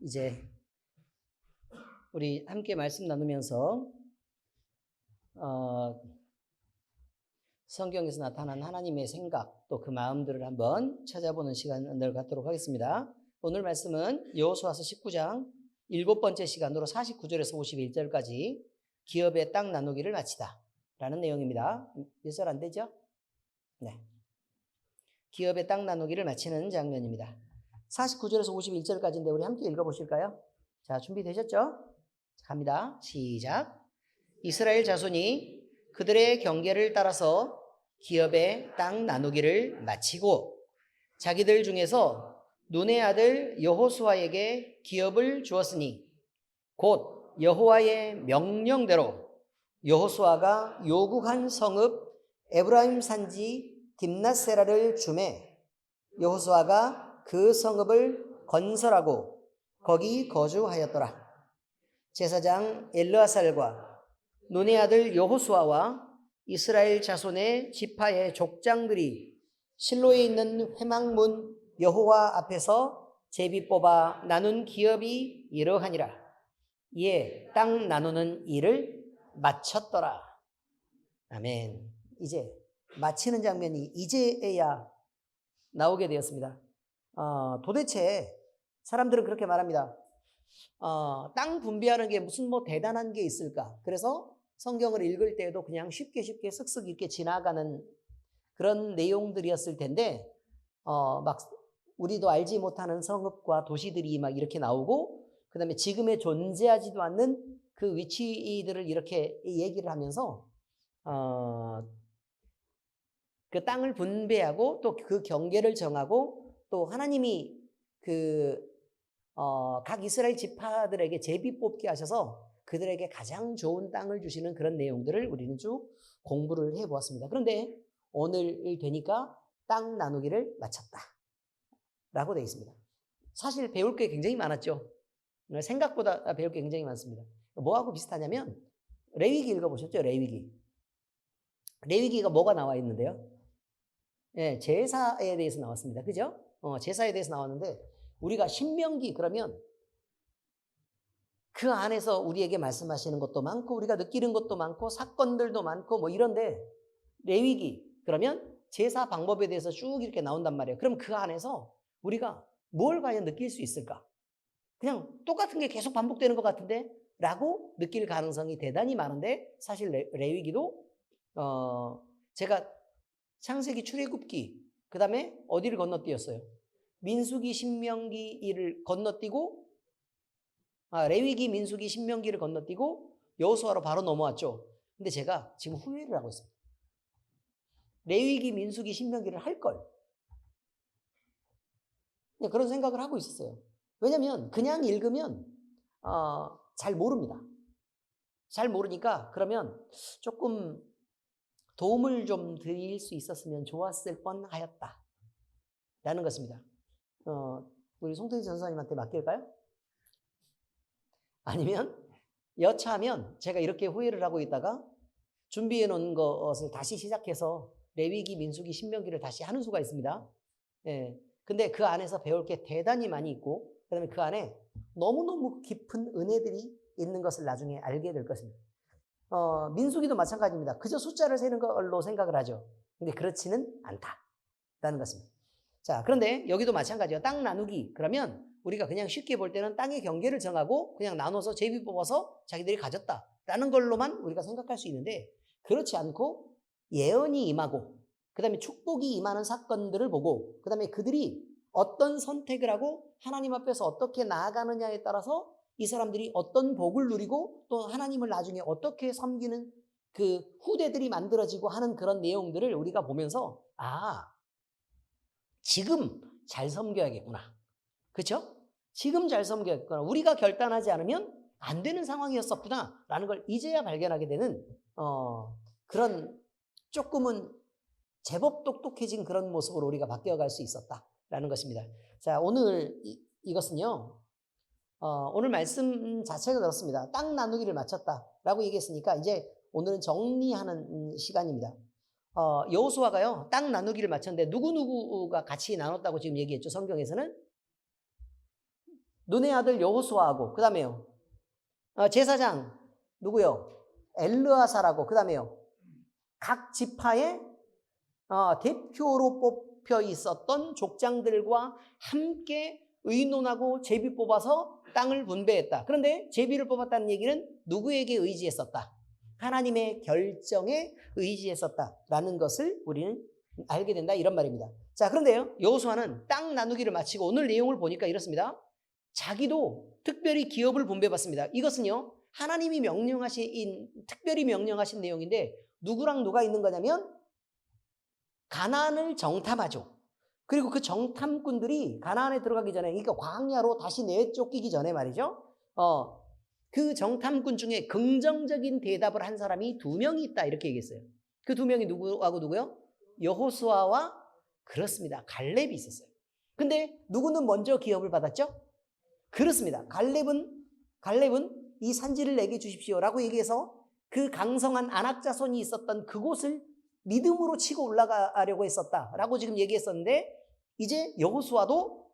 이제 우리 함께 말씀 나누면서 성경에서 나타난 하나님의 생각 또 그 마음들을 한번 찾아보는 시간을 갖도록 하겠습니다. 오늘 말씀은 여호수아서 19장 7번째 시간으로 49절에서 51절까지 기업의 땅 나누기를 마치다 라는 내용입니다. 몇 절 안 되죠? 네. 기업의 땅 나누기를 마치는 장면입니다. 49절에서 51절까지인데 우리 함께 읽어보실까요? 자, 준비되셨죠? 갑니다. 시작. 이스라엘 자손이 그들의 경계를 따라서 기업의 땅 나누기를 마치고 자기들 중에서 눈의 아들 여호수아에게 기업을 주었으니 곧 여호와의 명령대로 여호수아가 요구한 성읍 에브라임 산지 딥낫세라를 주매 여호수아가 그 성읍을 건설하고 거기 거주하였더라. 제사장 엘르아살과 눈의 아들 여호수아와 이스라엘 자손의 지파의 족장들이 실로에 있는 회막문 여호와 앞에서 제비 뽑아 나눈 기업이 이러하니라. 이에 땅 나누는 일을 마쳤더라. 아멘. 이제 마치는 장면이 이제야 나오게 되었습니다. 도대체 사람들은 그렇게 말합니다. 땅 분배하는 게 무슨 뭐 대단한 게 있을까? 그래서 성경을 읽을 때에도 그냥 쉽게 쓱쓱 이렇게 지나가는 그런 내용들이었을 텐데, 막 우리도 알지 못하는 성읍과 도시들이 막 이렇게 나오고, 그 다음에 지금에 존재하지도 않는 그 위치들을 이렇게 얘기를 하면서, 그 땅을 분배하고 또 그 경계를 정하고 또 하나님이 각 이스라엘 지파들에게 제비 뽑게 하셔서 그들에게 가장 좋은 땅을 주시는 그런 내용들을 우리는 쭉 공부를 해보았습니다. 그런데 오늘 되니까 땅 나누기를 마쳤다 라고 되어 있습니다. 사실 배울 게 굉장히 많았죠. 생각보다 배울 게 굉장히 많습니다. 뭐하고 비슷하냐면 레위기 읽어보셨죠? 레위기가 뭐가 나와 있는데요? 네, 제사에 대해서 나왔습니다. 그죠? 제사에 대해서 나왔는데 우리가 신명기 그러면 그 안에서 우리에게 말씀하시는 것도 많고 우리가 느끼는 것도 많고 사건들도 많고 뭐 이런데 레위기 그러면 제사 방법에 대해서 쭉 이렇게 나온단 말이에요. 그럼 그 안에서 우리가 뭘 과연 느낄 수 있을까? 그냥 똑같은 게 계속 반복되는 것 같은데 라고 느낄 가능성이 대단히 많은데 사실 레위기도 제가 창세기 출애굽기 그 다음에 어디를 건너뛰었어요? 민수기 신명기를 건너뛰고 레위기 민수기 신명기를 건너뛰고 여호수아로 바로 넘어왔죠. 근데 제가 지금 후회를 하고 있어요. 레위기 민수기 신명기를 할걸. 그런 생각을 하고 있었어요. 왜냐하면 그냥 읽으면 잘 모릅니다. 잘 모르니까 그러면 조금 도움을 좀 드릴 수 있었으면 좋았을 뻔하였다 라는 것입니다. 우리 송태희 전사님한테 맡길까요? 아니면 여차하면 제가 이렇게 후회를 하고 있다가 준비해 놓은 것을 다시 시작해서 레위기, 민수기, 신명기를 다시 하는 수가 있습니다. 예. 근데 그 안에서 배울 게 대단히 많이 있고 그다음에 그 안에 너무너무 깊은 은혜들이 있는 것을 나중에 알게 될 것입니다. 민수기도 마찬가지입니다. 그저 숫자를 세는 걸로 생각을 하죠. 근데 그렇지는 않다라는 것입니다. 자, 그런데 여기도 마찬가지예요. 땅 나누기. 그러면 우리가 그냥 쉽게 볼 때는 땅의 경계를 정하고 그냥 나눠서 제비 뽑아서 자기들이 가졌다라는 걸로만 우리가 생각할 수 있는데 그렇지 않고 예언이 임하고 그 다음에 축복이 임하는 사건들을 보고 그 다음에 그들이 어떤 선택을 하고 하나님 앞에서 어떻게 나아가느냐에 따라서 이 사람들이 어떤 복을 누리고 또 하나님을 나중에 어떻게 섬기는 그 후대들이 만들어지고 하는 그런 내용들을 우리가 보면서 지금 잘 섬겨야겠구나. 그렇죠? 지금 잘 섬겨야겠구나. 우리가 결단하지 않으면 안 되는 상황이었었구나 라는 걸 이제야 발견하게 되는 그런 조금은 제법 똑똑해진 그런 모습으로 우리가 바뀌어갈 수 있었다라는 것입니다. 자, 오늘 이것은요. 오늘 말씀 자체가 그렇습니다. 땅 나누기를 마쳤다라고 얘기했으니까 이제 오늘은 정리하는 시간입니다. 여호수아가요 땅 나누기를 마쳤는데 누구누구가 같이 나눴다고 지금 얘기했죠. 성경에서는 눈의 아들 여호수아하고 그 다음에요. 제사장 누구요? 엘르아사라고 그 다음에요. 각 지파의 대표로 뽑혀 있었던 족장들과 함께 의논하고 제비 뽑아서 땅을 분배했다. 그런데 제비를 뽑았다는 얘기는 누구에게 의지했었다? 하나님의 결정에 의지했었다라는 것을 우리는 알게 된다 이런 말입니다. 자, 그런데요. 여호수아는 땅 나누기를 마치고 오늘 내용을 보니까 이렇습니다. 자기도 특별히 기업을 분배받습니다. 이것은요. 하나님이 특별히 명령하신 내용인데 누구랑 누가 있는 거냐면 가나안을 정탐하죠. 그리고 그 정탐꾼들이 가나안에 들어가기 전에 그러니까 광야로 다시 내쫓기기 전에 말이죠. 그 정탐꾼 중에 긍정적인 대답을 한 사람이 2명이 있다 이렇게 얘기했어요. 그 2명이 누구하고 누구요? 여호수아와 그렇습니다. 갈렙이 있었어요. 근데 누구는 먼저 기업을 받았죠? 그렇습니다. 갈렙은 이 산지를 내게 주십시오라고 얘기해서 그 강성한 아낙 자손이 있었던 그곳을 믿음으로 치고 올라가려고 했었다라고 지금 얘기했었는데 이제 여호수아도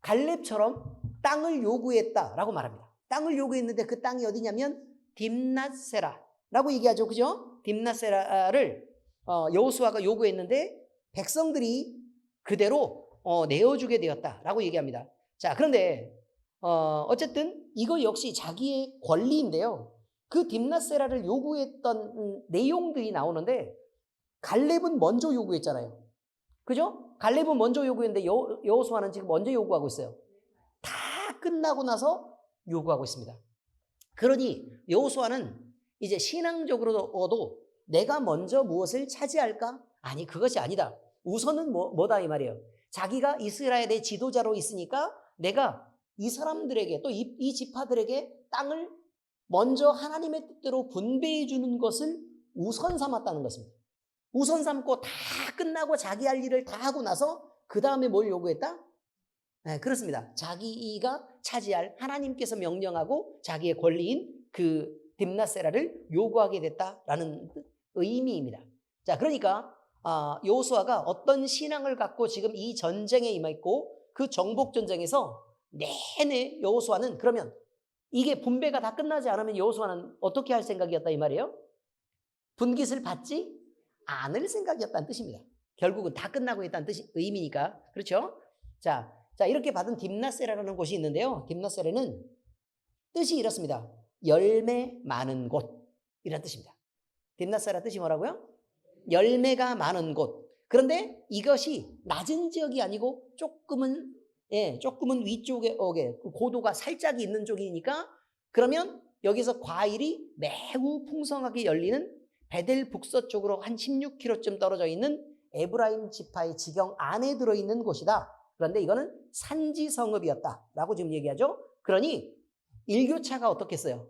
갈렙처럼 땅을 요구했다라고 말합니다. 땅을 요구했는데 그 땅이 어디냐면 딥낫세라라고 얘기하죠. 그죠? 딥낫세라를 여호수아가 요구했는데 백성들이 그대로 내어주게 되었다라고 얘기합니다. 자, 그런데 어쨌든 이거 역시 자기의 권리인데요. 그 딥낫세라를 요구했던 내용들이 나오는데 갈렙은 먼저 요구했잖아요. 그죠? 갈렙은 먼저 요구했는데 여호수아는 지금 먼저 요구하고 있어요. 다 끝나고 나서 요구하고 있습니다. 그러니 여호수아는 이제 신앙적으로도 내가 먼저 무엇을 차지할까? 아니, 그것이 아니다. 우선은 뭐다 이 말이에요. 자기가 이스라엘의 지도자로 있으니까 내가 이 사람들에게 또 이 지파들에게 땅을 먼저 하나님의 뜻대로 분배해 주는 것을 우선 삼았다는 것입니다. 우선 삼고 다 끝나고 자기 할 일을 다 하고 나서 그 다음에 뭘 요구했다? 네, 그렇습니다. 자기가 차지할 하나님께서 명령하고 자기의 권리인 그 딥낫세라를 요구하게 됐다라는 의미입니다. 자, 그러니까 여호수아가 어떤 신앙을 갖고 지금 이 전쟁에 임했고 그 정복 전쟁에서 내내 여호수아는 그러면 이게 분배가 다 끝나지 않으면 여호수아는 어떻게 할 생각이었다 이 말이에요? 분깃을 받지 않을 생각이었다는 뜻입니다. 결국은 다 끝나고 있다는 의미니까. 그렇죠? 자, 이렇게 받은 딥낫세라라는 곳이 있는데요. 딥낫세라는 뜻이 이렇습니다. 열매 많은 곳이라는 뜻입니다. 딥낫세라 뜻이 뭐라고요? 열매가 많은 곳. 그런데 이것이 낮은 지역이 아니고 조금은 위쪽에 고도가 살짝 있는 쪽이니까 그러면 여기서 과일이 매우 풍성하게 열리는 베델 북서쪽으로 한 16km쯤 떨어져 있는 에브라임 지파의 지경 안에 들어있는 곳이다. 그런데 이거는 산지 성읍이었다라고 지금 얘기하죠. 그러니 일교차가 어떻겠어요?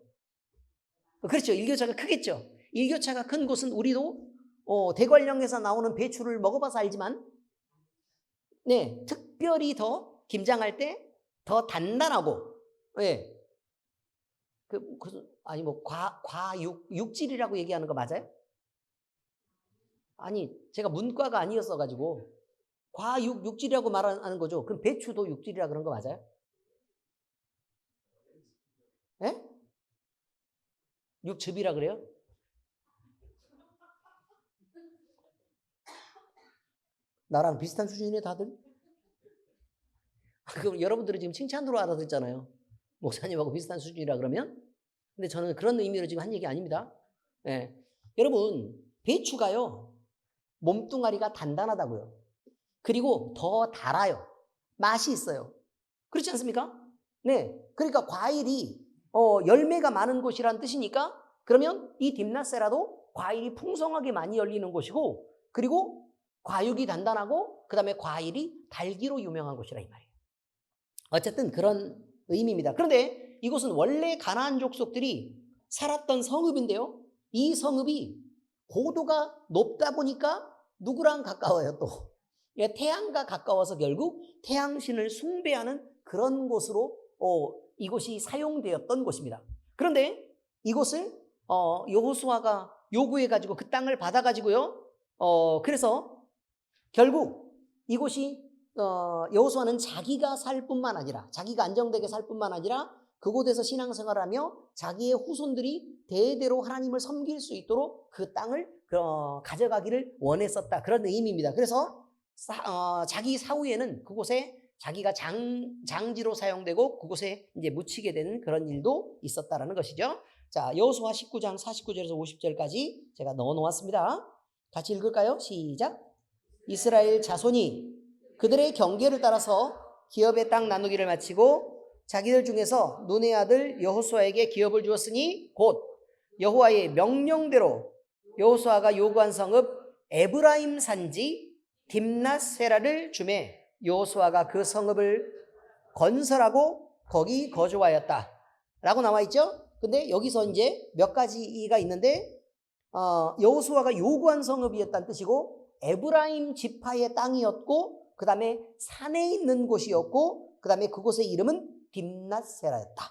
그렇죠. 일교차가 크겠죠. 일교차가 큰 곳은 우리도 대관령에서 나오는 배추를 먹어봐서 알지만 네, 특별히 더 김장할 때 더 단단하고 육질이라고 얘기하는 거 맞아요? 아니, 제가 문과가 아니었어가지고 육질이라고 말하는 거죠. 그럼 배추도 육질이라 그런 거 맞아요? 예? 육즙이라 그래요? 나랑 비슷한 수준이네 다들? 그럼 여러분들은 지금 칭찬으로 알아듣잖아요. 목사님하고 비슷한 수준이라 그러면? 근데 저는 그런 의미로 지금 한 얘기 아닙니다. 예. 여러분, 배추가요, 몸뚱아리가 단단하다고요. 그리고 더 달아요. 맛이 있어요. 그렇지 않습니까? 네. 그러니까 과일이, 열매가 많은 곳이란 뜻이니까 그러면 이 딥낫세라도 과일이 풍성하게 많이 열리는 곳이고 그리고 과육이 단단하고 그 다음에 과일이 달기로 유명한 곳이라 이 말이에요. 어쨌든 그런 의미입니다. 그런데 이곳은 원래 가나안 족속들이 살았던 성읍인데요. 이 성읍이 고도가 높다 보니까 누구랑 가까워요 또? 태양과 가까워서 결국 태양신을 숭배하는 그런 곳으로 이곳이 사용되었던 곳입니다. 그런데 이곳을 여호수아가 요구해가지고 그 땅을 받아가지고요. 그래서 결국 이곳이 여호수아는 자기가 살 뿐만 아니라, 자기가 안정되게 살 뿐만 아니라 그곳에서 신앙생활하며 자기의 후손들이 대대로 하나님을 섬길 수 있도록 그 땅을 가져가기를 원했었다. 그런 의미입니다. 그래서 자기 사후에는 그곳에 자기가 장지로 사용되고 그곳에 이제 묻히게 되는 그런 일도 있었다라는 것이죠. 자, 여호수아 19장 49절에서 50절까지 제가 넣어 놓았습니다. 같이 읽을까요? 시작. 이스라엘 자손이 그들의 경계를 따라서 기업의 땅 나누기를 마치고 자기들 중에서 눈의 아들 여호수아에게 기업을 주었으니 곧 여호와의 명령대로 여호수아가 요구한 성읍 에브라임 산지 딥낫세라를 주매 여호수아가 그 성읍을 건설하고 거기 거주하였다 라고 나와 있죠. 근데 여기서 이제 몇 가지가 있는데 여호수아가 요구한 성읍이었다는 뜻이고 에브라임 지파의 땅이었고 그 다음에 산에 있는 곳이었고 그 다음에 그곳의 이름은 딥낫세라였다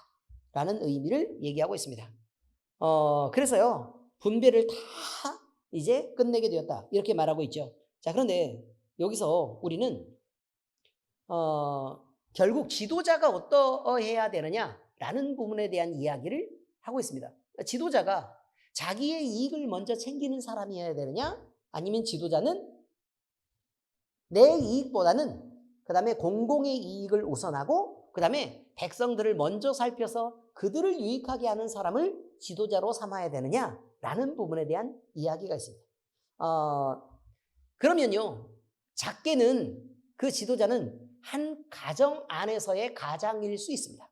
라는 의미를 얘기하고 있습니다. 그래서요 분배를 다 이제 끝내게 되었다 이렇게 말하고 있죠. 자, 그런데 여기서 우리는 결국 지도자가 어떠해야 되느냐라는 부분에 대한 이야기를 하고 있습니다. 지도자가 자기의 이익을 먼저 챙기는 사람이어야 되느냐 아니면 지도자는 내 이익보다는 그 다음에 공공의 이익을 우선하고 그 다음에 백성들을 먼저 살펴서 그들을 유익하게 하는 사람을 지도자로 삼아야 되느냐라는 부분에 대한 이야기가 있습니다. 그러면요 작게는 그 지도자는 한 가정 안에서의 가장일 수 있습니다.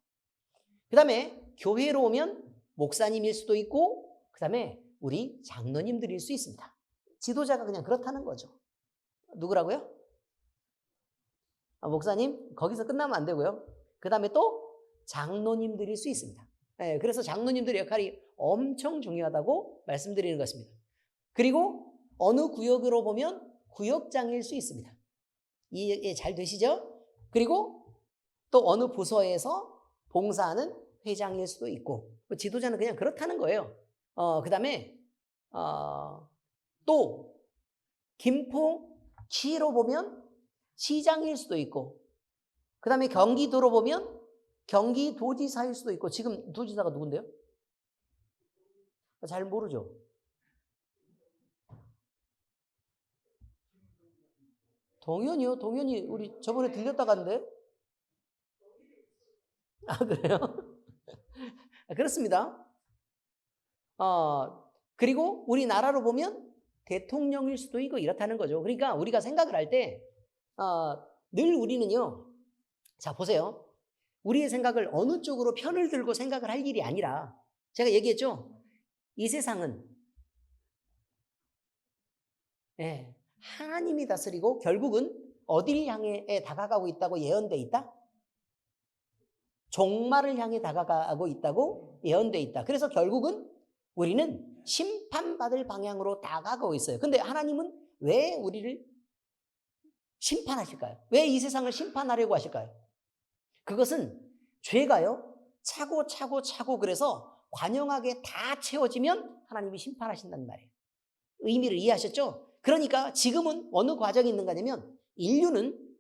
그 다음에 교회로 오면 목사님일 수도 있고 그 다음에 우리 장로님들일 수 있습니다. 지도자가 그냥 그렇다는 거죠. 누구라고요? 목사님 거기서 끝나면 안 되고요. 그 다음에 또 장로님들일 수 있습니다. 네, 그래서 장로님들의 역할이 엄청 중요하다고 말씀드리는 것입니다. 그리고 어느 구역으로 보면 구역장일 수 있습니다. 이해 잘 되시죠? 그리고 또 어느 부서에서 봉사하는 회장일 수도 있고 지도자는 그냥 그렇다는 거예요. 그 다음에 또 김포시로 보면 시장일 수도 있고 그 다음에 경기도로 보면 경기도지사일 수도 있고 지금 도지사가 누군데요? 잘 모르죠. 동현이요? 동현이 우리 저번에 들렸다 갔는데? 그래요? 그렇습니다. 그리고 우리나라로 보면 대통령일 수도 있고 이렇다는 거죠. 그러니까 우리가 생각을 할 때 늘 우리는요. 자 보세요. 우리의 생각을 어느 쪽으로 편을 들고 생각을 할 일이 아니라 제가 얘기했죠. 이 세상은 하나님이 다스리고 결국은 어디를 향해 다가가고 있다고 예언돼 있다? 종말을 향해 다가가고 있다고 예언돼 있다. 그래서 결국은 우리는 심판받을 방향으로 다가가고 있어요. 근데 하나님은 왜 우리를 심판하실까요? 왜 이 세상을 심판하려고 하실까요? 그것은 죄가요 차고 그래서 관영하게 다 채워지면 하나님이 심판하신다는 말이에요. 의미를 이해하셨죠? 그러니까 지금은 어느 과정이 있는가 하면 인류는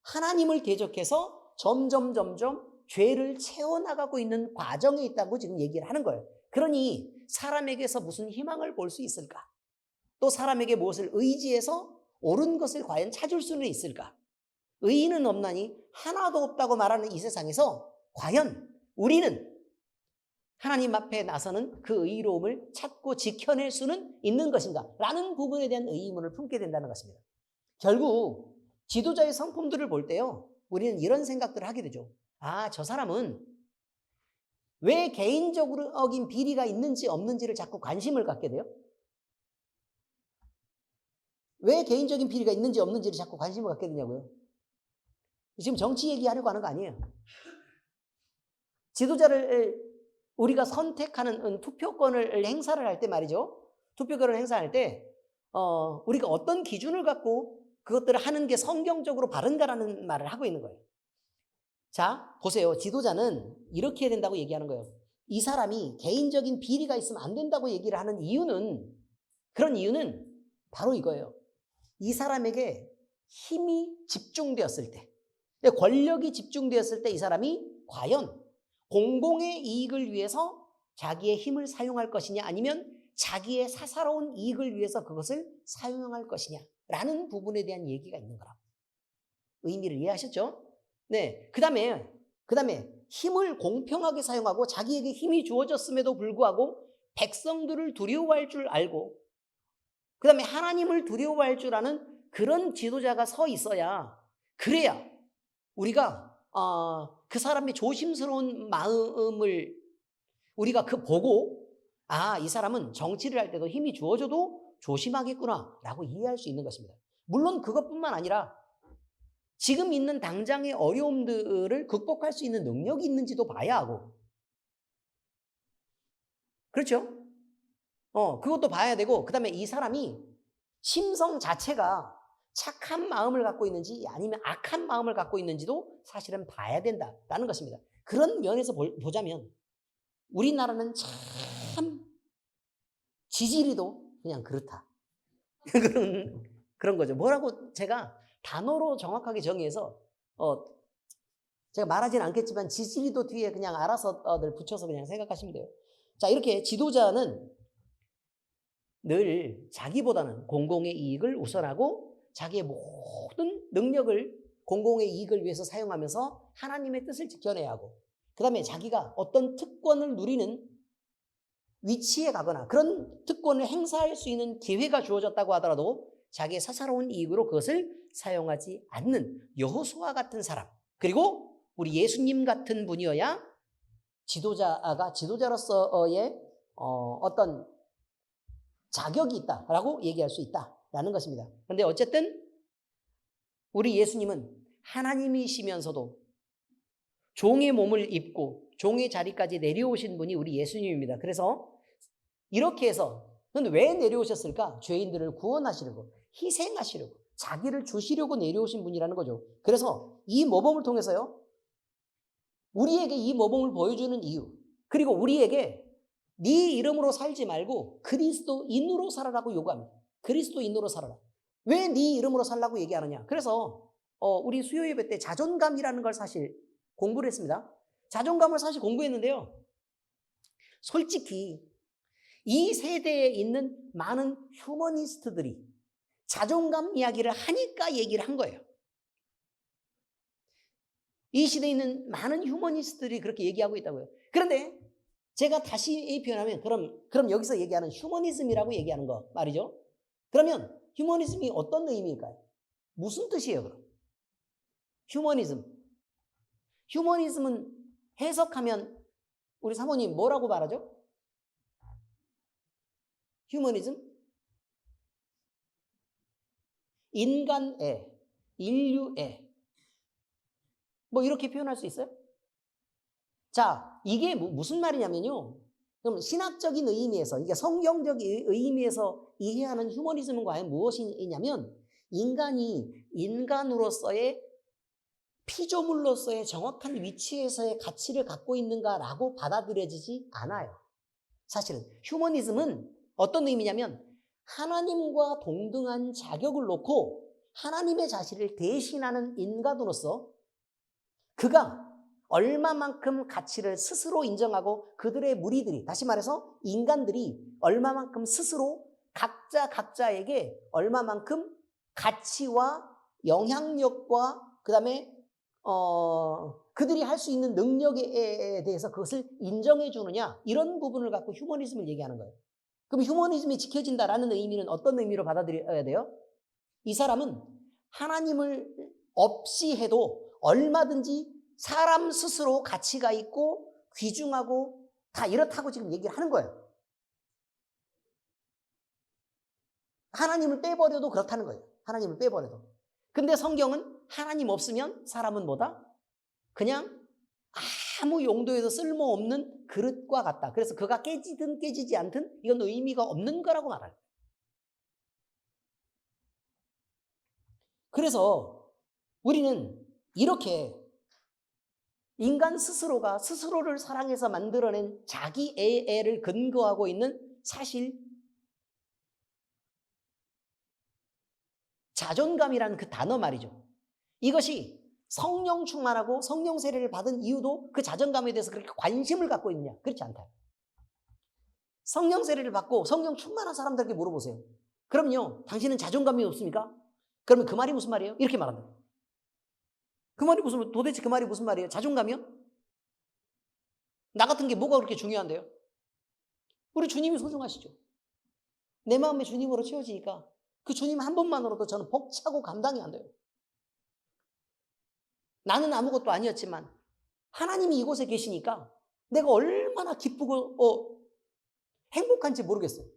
하나님을 대적해서 점점 죄를 채워나가고 있는 과정에 있다고 지금 얘기를 하는 거예요. 그러니 사람에게서 무슨 희망을 볼 수 있을까? 또 사람에게 무엇을 의지해서 옳은 것을 과연 찾을 수는 있을까? 의인은 없나니 하나도 없다고 말하는 이 세상에서 과연 우리는 하나님 앞에 나서는 그 의로움을 찾고 지켜낼 수는 있는 것인가? 라는 부분에 대한 의문을 품게 된다는 것입니다. 결국 지도자의 성품들을 볼 때요. 우리는 이런 생각들을 하게 되죠. 저 사람은 왜 개인적인 비리가 있는지 없는지를 자꾸 관심을 갖게 돼요? 왜 개인적인 비리가 있는지 없는지를 자꾸 관심을 갖게 되냐고요? 지금 정치 얘기하려고 하는 거 아니에요. 지도자를 우리가 선택하는 투표권을 행사를 할 때 말이죠. 투표권을 행사할 때 우리가 어떤 기준을 갖고 그것들을 하는 게 성경적으로 바른가라는 말을 하고 있는 거예요. 자, 보세요. 지도자는 이렇게 해야 된다고 얘기하는 거예요. 이 사람이 개인적인 비리가 있으면 안 된다고 얘기를 하는 이유는 그런 이유는 바로 이거예요. 이 사람에게 힘이 집중되었을 때, 권력이 집중되었을 때 이 사람이 과연 공공의 이익을 위해서 자기의 힘을 사용할 것이냐 아니면 자기의 사사로운 이익을 위해서 그것을 사용할 것이냐라는 부분에 대한 얘기가 있는 거라고. 의미를 이해하셨죠? 네. 그다음에 힘을 공평하게 사용하고 자기에게 힘이 주어졌음에도 불구하고 백성들을 두려워할 줄 알고 그다음에 하나님을 두려워할 줄 아는 그런 지도자가 서 있어야 그래야 우리가 그 사람의 조심스러운 마음을 우리가 보고 이 사람은 정치를 할 때도 힘이 주어져도 조심하겠구나라고 이해할 수 있는 것입니다. 물론 그것뿐만 아니라 지금 있는 당장의 어려움들을 극복할 수 있는 능력이 있는지도 봐야 하고 그렇죠? 그것도 봐야 되고 그다음에 이 사람이 심성 자체가 착한 마음을 갖고 있는지 아니면 악한 마음을 갖고 있는지도 사실은 봐야 된다라는 것입니다. 그런 면에서 보자면 우리나라는 참 지지리도 그냥 그렇다. 그런 거죠. 뭐라고 제가 단어로 정확하게 정의해서 제가 말하지는 않겠지만 지지리도 뒤에 그냥 알아서들 붙여서 그냥 생각하시면 돼요. 자, 이렇게 지도자는 늘 자기보다는 공공의 이익을 우선하고 자기의 모든 능력을 공공의 이익을 위해서 사용하면서 하나님의 뜻을 지켜내야 하고 그 다음에 자기가 어떤 특권을 누리는 위치에 가거나 그런 특권을 행사할 수 있는 기회가 주어졌다고 하더라도 자기의 사사로운 이익으로 그것을 사용하지 않는 여호수아 같은 사람 그리고 우리 예수님 같은 분이어야 지도자로서의 어떤 자격이 있다라고 얘기할 수 있다라는 것입니다. 그런데 어쨌든 우리 예수님은 하나님이시면서도 종의 몸을 입고 종의 자리까지 내려오신 분이 우리 예수님입니다. 그래서 이렇게 해서 왜 내려오셨을까? 죄인들을 구원하시려고 희생하시려고 자기를 주시려고 내려오신 분이라는 거죠. 그래서 이 모범을 통해서요 우리에게 이 모범을 보여주는 이유 그리고 우리에게 네 이름으로 살지 말고 그리스도인으로 살아라고 요구합니다. 그리스도인으로 살아라. 왜 네 이름으로 살라고 얘기하느냐? 그래서 우리 수요 예배 때 자존감이라는 걸 사실 공부를 했습니다. 자존감을 사실 공부했는데요. 솔직히 이 세대에 있는 많은 휴머니스트들이 자존감 이야기를 하니까 얘기를 한 거예요. 이 시대에 있는 많은 휴머니스트들이 그렇게 얘기하고 있다고요. 그런데 제가 다시 표현하면 그럼 여기서 얘기하는 휴머니즘이라고 얘기하는 거 말이죠. 그러면 휴머니즘이 어떤 의미일까요? 무슨 뜻이에요, 그럼? 휴머니즘은 해석하면 우리 사모님 뭐라고 말하죠? 휴머니즘? 인간애, 인류애. 뭐 이렇게 표현할 수 있어요? 자, 이게 무슨 말이냐면요. 그럼 신학적인 의미에서, 이게 성경적 의미에서 이해하는 휴머니즘은 과연 무엇이냐면 인간이 인간으로서의 피조물로서의 정확한 위치에서의 가치를 갖고 있는가라고 받아들여지지 않아요. 사실은 휴머니즘은 어떤 의미냐면 하나님과 동등한 자격을 놓고 하나님의 자신을 대신하는 인간으로서 그가 얼마만큼 가치를 스스로 인정하고 그들의 무리들이 다시 말해서 인간들이 얼마만큼 스스로 각자에게 얼마만큼 가치와 영향력과 그 다음에 그들이 할 수 있는 능력에 대해서 그것을 인정해 주느냐 이런 부분을 갖고 휴머니즘을 얘기하는 거예요. 그럼 휴머니즘이 지켜진다라는 의미는 어떤 의미로 받아들여야 돼요? 이 사람은 하나님을 없이 해도 얼마든지 사람 스스로 가치가 있고 귀중하고 다 이렇다고 지금 얘기를 하는 거예요. 하나님을 빼버려도 그렇다는 거예요. 하나님을 빼버려도. 근데 성경은 하나님 없으면 사람은 뭐다? 그냥 아무 용도에도 쓸모없는 그릇과 같다. 그래서 그가 깨지든 깨지지 않든 이건 의미가 없는 거라고 말해요. 그래서 우리는 이렇게 인간 스스로가 스스로를 사랑해서 만들어낸 자기애를 근거하고 있는 사실 자존감이라는 그 단어 말이죠. 이것이 성령 충만하고 성령 세례를 받은 이유도 그 자존감에 대해서 그렇게 관심을 갖고 있느냐? 그렇지 않다. 성령 세례를 받고 성령 충만한 사람들에게 물어보세요. 그럼요, 당신은 자존감이 없습니까? 그러면 그 말이 무슨 말이에요? 이렇게 말한다. 도대체 그 말이 무슨 말이에요? 자존감이요? 나 같은 게 뭐가 그렇게 중요한데요? 우리 주님이 소중하시죠. 내 마음에 주님으로 채워지니까 그 주님 한 분만으로도 저는 벅차고 감당이 안 돼요. 나는 아무것도 아니었지만 하나님이 이곳에 계시니까 내가 얼마나 기쁘고 행복한지 모르겠어요.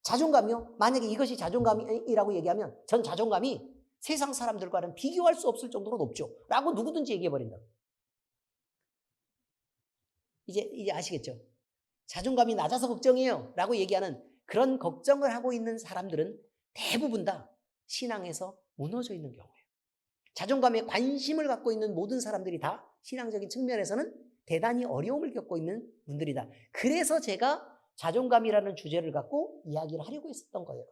자존감이요? 만약에 이것이 자존감이라고 얘기하면 전 자존감이 세상 사람들과는 비교할 수 없을 정도로 높죠. 라고 누구든지 얘기해버린다. 이제 아시겠죠? 자존감이 낮아서 걱정이에요 라고 얘기하는 그런 걱정을 하고 있는 사람들은 대부분 다 신앙에서 무너져 있는 경우예요. 자존감에 관심을 갖고 있는 모든 사람들이 다 신앙적인 측면에서는 대단히 어려움을 겪고 있는 분들이다. 그래서 제가 자존감이라는 주제를 갖고 이야기를 하려고 했었던 거예요.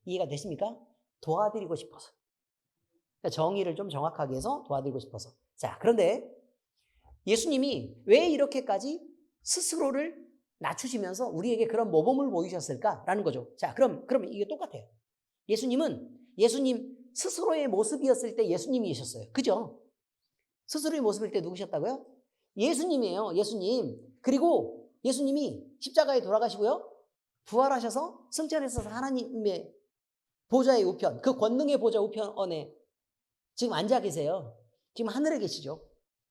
이해가 되십니까? 도와드리고 싶어서. 정의를 좀 정확하게 해서 도와드리고 싶어서. 자, 그런데 예수님이 왜 이렇게까지 스스로를 낮추시면서 우리에게 그런 모범을 보이셨을까라는 거죠. 자, 그럼 이게 똑같아요. 예수님 스스로의 모습이었을 때 예수님이셨어요. 그죠? 스스로의 모습일 때 누구셨다고요? 예수님이에요. 예수님. 그리고 예수님이 십자가에 돌아가시고요. 부활하셔서 승천해서 하나님의 보좌의 우편, 그 권능의 보좌 우편에 지금 앉아 계세요. 지금 하늘에 계시죠.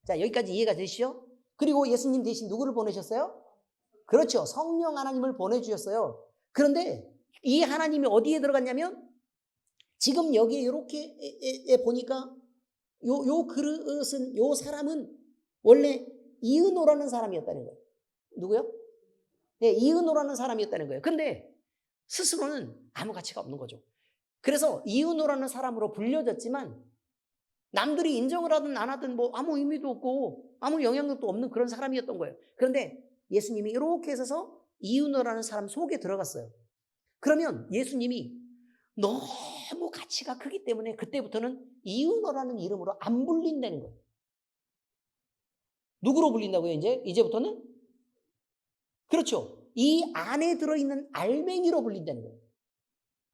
자, 여기까지 이해가 되시죠? 그리고 예수님 대신 누구를 보내셨어요? 그렇죠. 성령 하나님을 보내주셨어요. 그런데 이 하나님이 어디에 들어갔냐면 지금 여기에 이렇게 보니까 요 그릇은, 요 사람은 원래 이은호라는 사람이었다는 거예요. 누구요? 네, 이은호라는 사람이었다는 거예요. 근데 스스로는 아무 가치가 없는 거죠. 그래서 이은호라는 사람으로 불려졌지만 남들이 인정을 하든 안 하든 뭐 아무 의미도 없고 아무 영향력도 없는 그런 사람이었던 거예요. 그런데 예수님이 이렇게 해서 이은호라는 사람 속에 들어갔어요. 그러면 예수님이 너무 가치가 크기 때문에 그때부터는 이은호라는 이름으로 안 불린다는 거예요. 누구로 불린다고요, 이제부터는? 그렇죠. 이 안에 들어있는 알맹이로 불린다는 거예요.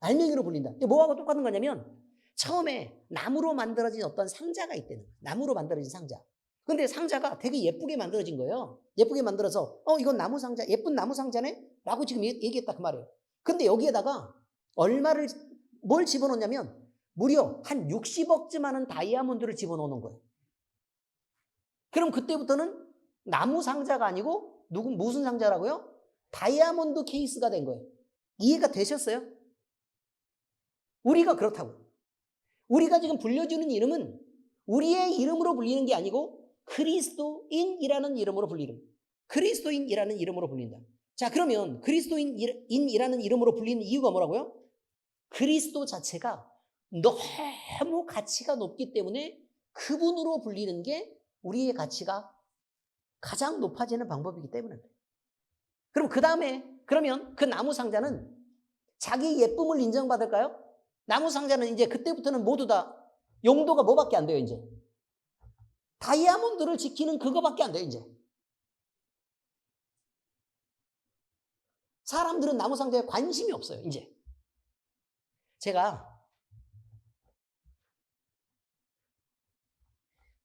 알맹이로 불린다. 뭐하고 똑같은 거냐면 처음에 나무로 만들어진 어떤 상자가 있다는 거예요. 나무로 만들어진 상자. 근데 상자가 되게 예쁘게 만들어진 거예요. 예쁘게 만들어서 이건 나무 상자, 예쁜 나무 상자네? 라고 지금 얘기했다 그 말이에요. 근데 여기에다가 뭘 집어넣냐면 무려 한 60억쯤 하는 다이아몬드를 집어넣는 거예요. 그럼 그때부터는 나무 상자가 아니고 무슨 상자라고요? 다이아몬드 케이스가 된 거예요. 이해가 되셨어요? 우리가 그렇다고. 우리가 지금 불려주는 이름은 우리의 이름으로 불리는 게 아니고 그리스도인이라는 이름으로 불리는. 그리스도인이라는 이름으로 불린다. 자, 그러면 그리스도인이라는 이름으로 불리는 이유가 뭐라고요? 그리스도 자체가 너무 가치가 높기 때문에 그분으로 불리는 게 우리의 가치가 가장 높아지는 방법이기 때문에. 그럼 그러면 그 나무 상자는 자기 예쁨을 인정받을까요? 나무 상자는 이제 그때부터는 모두 다 용도가 뭐밖에 안 돼요, 이제. 다이아몬드를 지키는 그거밖에 안 돼요, 이제. 사람들은 나무 상자에 관심이 없어요, 이제. 제가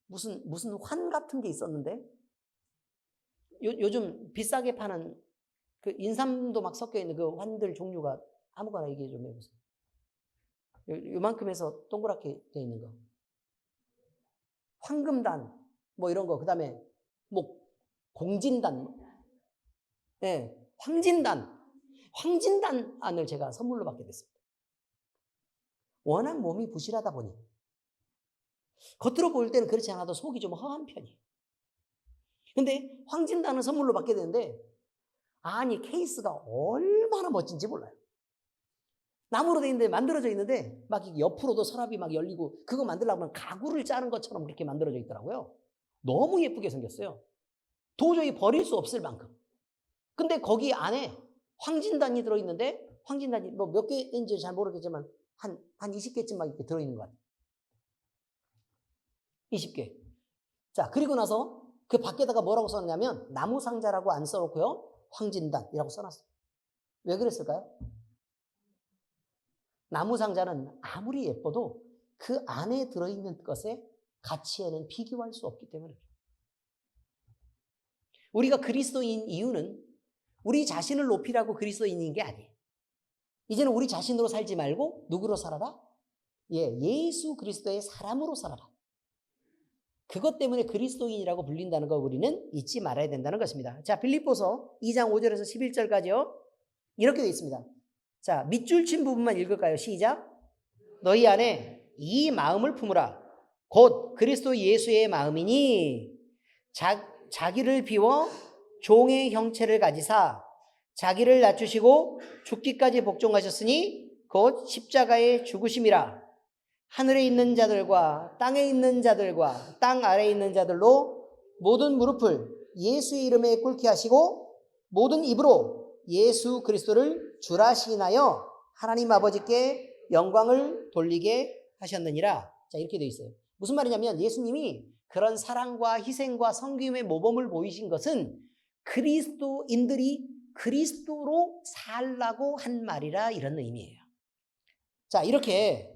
무슨 환 같은 게 있었는데 요즘 비싸게 파는 그 인삼도 막 섞여 있는 그 환들 종류가 아무거나 얘기해 좀 해보세요. 요만큼 해서 동그랗게 돼 있는 거. 황금단 뭐 이런 거. 그다음에 뭐 공진단. 네, 황진단안을 제가 선물로 받게 됐습니다. 워낙 몸이 부실하다 보니 겉으로 보일 때는 그렇지 않아도 속이 좀 허한 편이에요. 근데 황진단을 선물로 받게 되는데 아니 케이스가 얼마나 멋진지 몰라요. 나무로 돼 있는데 만들어져 있는데 막 옆으로도 서랍이 막 열리고 그거 만들려고 하면 가구를 짜는 것처럼 그렇게 만들어져 있더라고요. 너무 예쁘게 생겼어요. 도저히 버릴 수 없을 만큼. 근데 거기 안에 황진단이 들어있는데 황진단이 뭐 몇 개인지 잘 모르겠지만 한 20개쯤 막 이렇게 들어있는 것 같아요. 20개. 자, 그리고 나서 그 밖에다가 뭐라고 써놨냐면 나무 상자라고 안 써놓고요. 황진단이라고 써놨어요. 왜 그랬을까요? 나무 상자는 아무리 예뻐도 그 안에 들어있는 것의 가치에는 비교할 수 없기 때문에 우리가 그리스도인 이유는 우리 자신을 높이라고 그리스도인인 게 아니에요. 이제는 우리 자신으로 살지 말고 누구로 살아라? 예수 그리스도의 사람으로 살아라. 그것 때문에 그리스도인이라고 불린다는 거 우리는 잊지 말아야 된다는 것입니다. 자, 빌립보서 2장 5절에서 11절까지요. 이렇게 되어 있습니다. 자, 밑줄 친 부분만 읽을까요? 시작. 너희 안에 이 마음을 품으라. 곧 그리스도 예수의 마음이니 자기를 비워 종의 형체를 가지사 자기를 낮추시고 죽기까지 복종하셨으니 곧 십자가의 죽으심이라. 하늘에 있는 자들과 땅에 있는 자들과 땅 아래에 있는 자들로 모든 무릎을 예수의 이름에 꿇게 하시고 모든 입으로 예수 그리스도를 주라 시인하여 하나님 아버지께 영광을 돌리게 하셨느니라. 자, 이렇게 되어 있어요. 무슨 말이냐면 예수님이 그런 사랑과 희생과 섬김의 모범을 보이신 것은 그리스도인들이 그리스도로 살라고 한 말이라 이런 의미예요. 자, 이렇게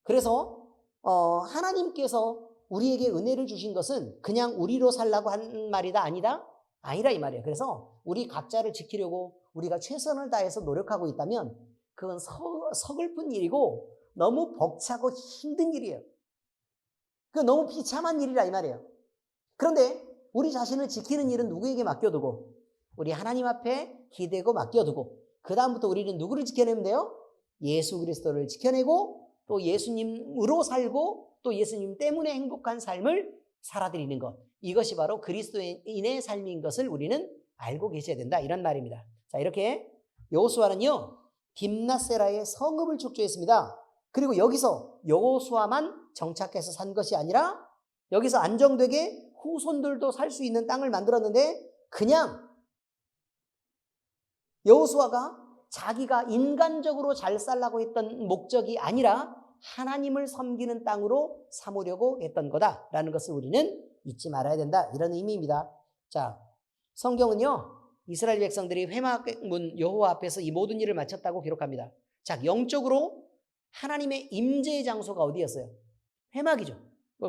그래서 하나님께서 우리에게 은혜를 주신 것은 그냥 우리로 살라고 한 말이다 아니다? 아니라 이 말이에요. 그래서 우리 각자를 지키려고 우리가 최선을 다해서 노력하고 있다면 그건 서글픈 일이고 너무 벅차고 힘든 일이에요. 그 너무 비참한 일이라 이 말이에요. 그런데 우리 자신을 지키는 일은 누구에게 맡겨두고 우리 하나님 앞에 기대고 맡겨두고 그 다음부터 우리는 누구를 지켜내면 돼요? 예수 그리스도를 지켜내고 또 예수님으로 살고 또 예수님 때문에 행복한 삶을 살아드리는 것. 이것이 바로 그리스도인의 삶인 것을 우리는 알고 계셔야 된다. 이런 말입니다. 자, 이렇게 여호수아는요. 딥나세라의 성읍을 축조했습니다. 그리고 여기서 여호수아만 정착해서 산 것이 아니라 여기서 안정되게 후손들도 살 수 있는 땅을 만들었는데 그냥 여호수아가 자기가 인간적으로 잘 살라고 했던 목적이 아니라 하나님을 섬기는 땅으로 삼으려고 했던 거다라는 것을 우리는 잊지 말아야 된다. 이런 의미입니다. 자, 성경은요. 이스라엘 백성들이 회막문 여호와 앞에서 이 모든 일을 마쳤다고 기록합니다. 자, 영적으로 하나님의 임재의 장소가 어디였어요? 회막이죠.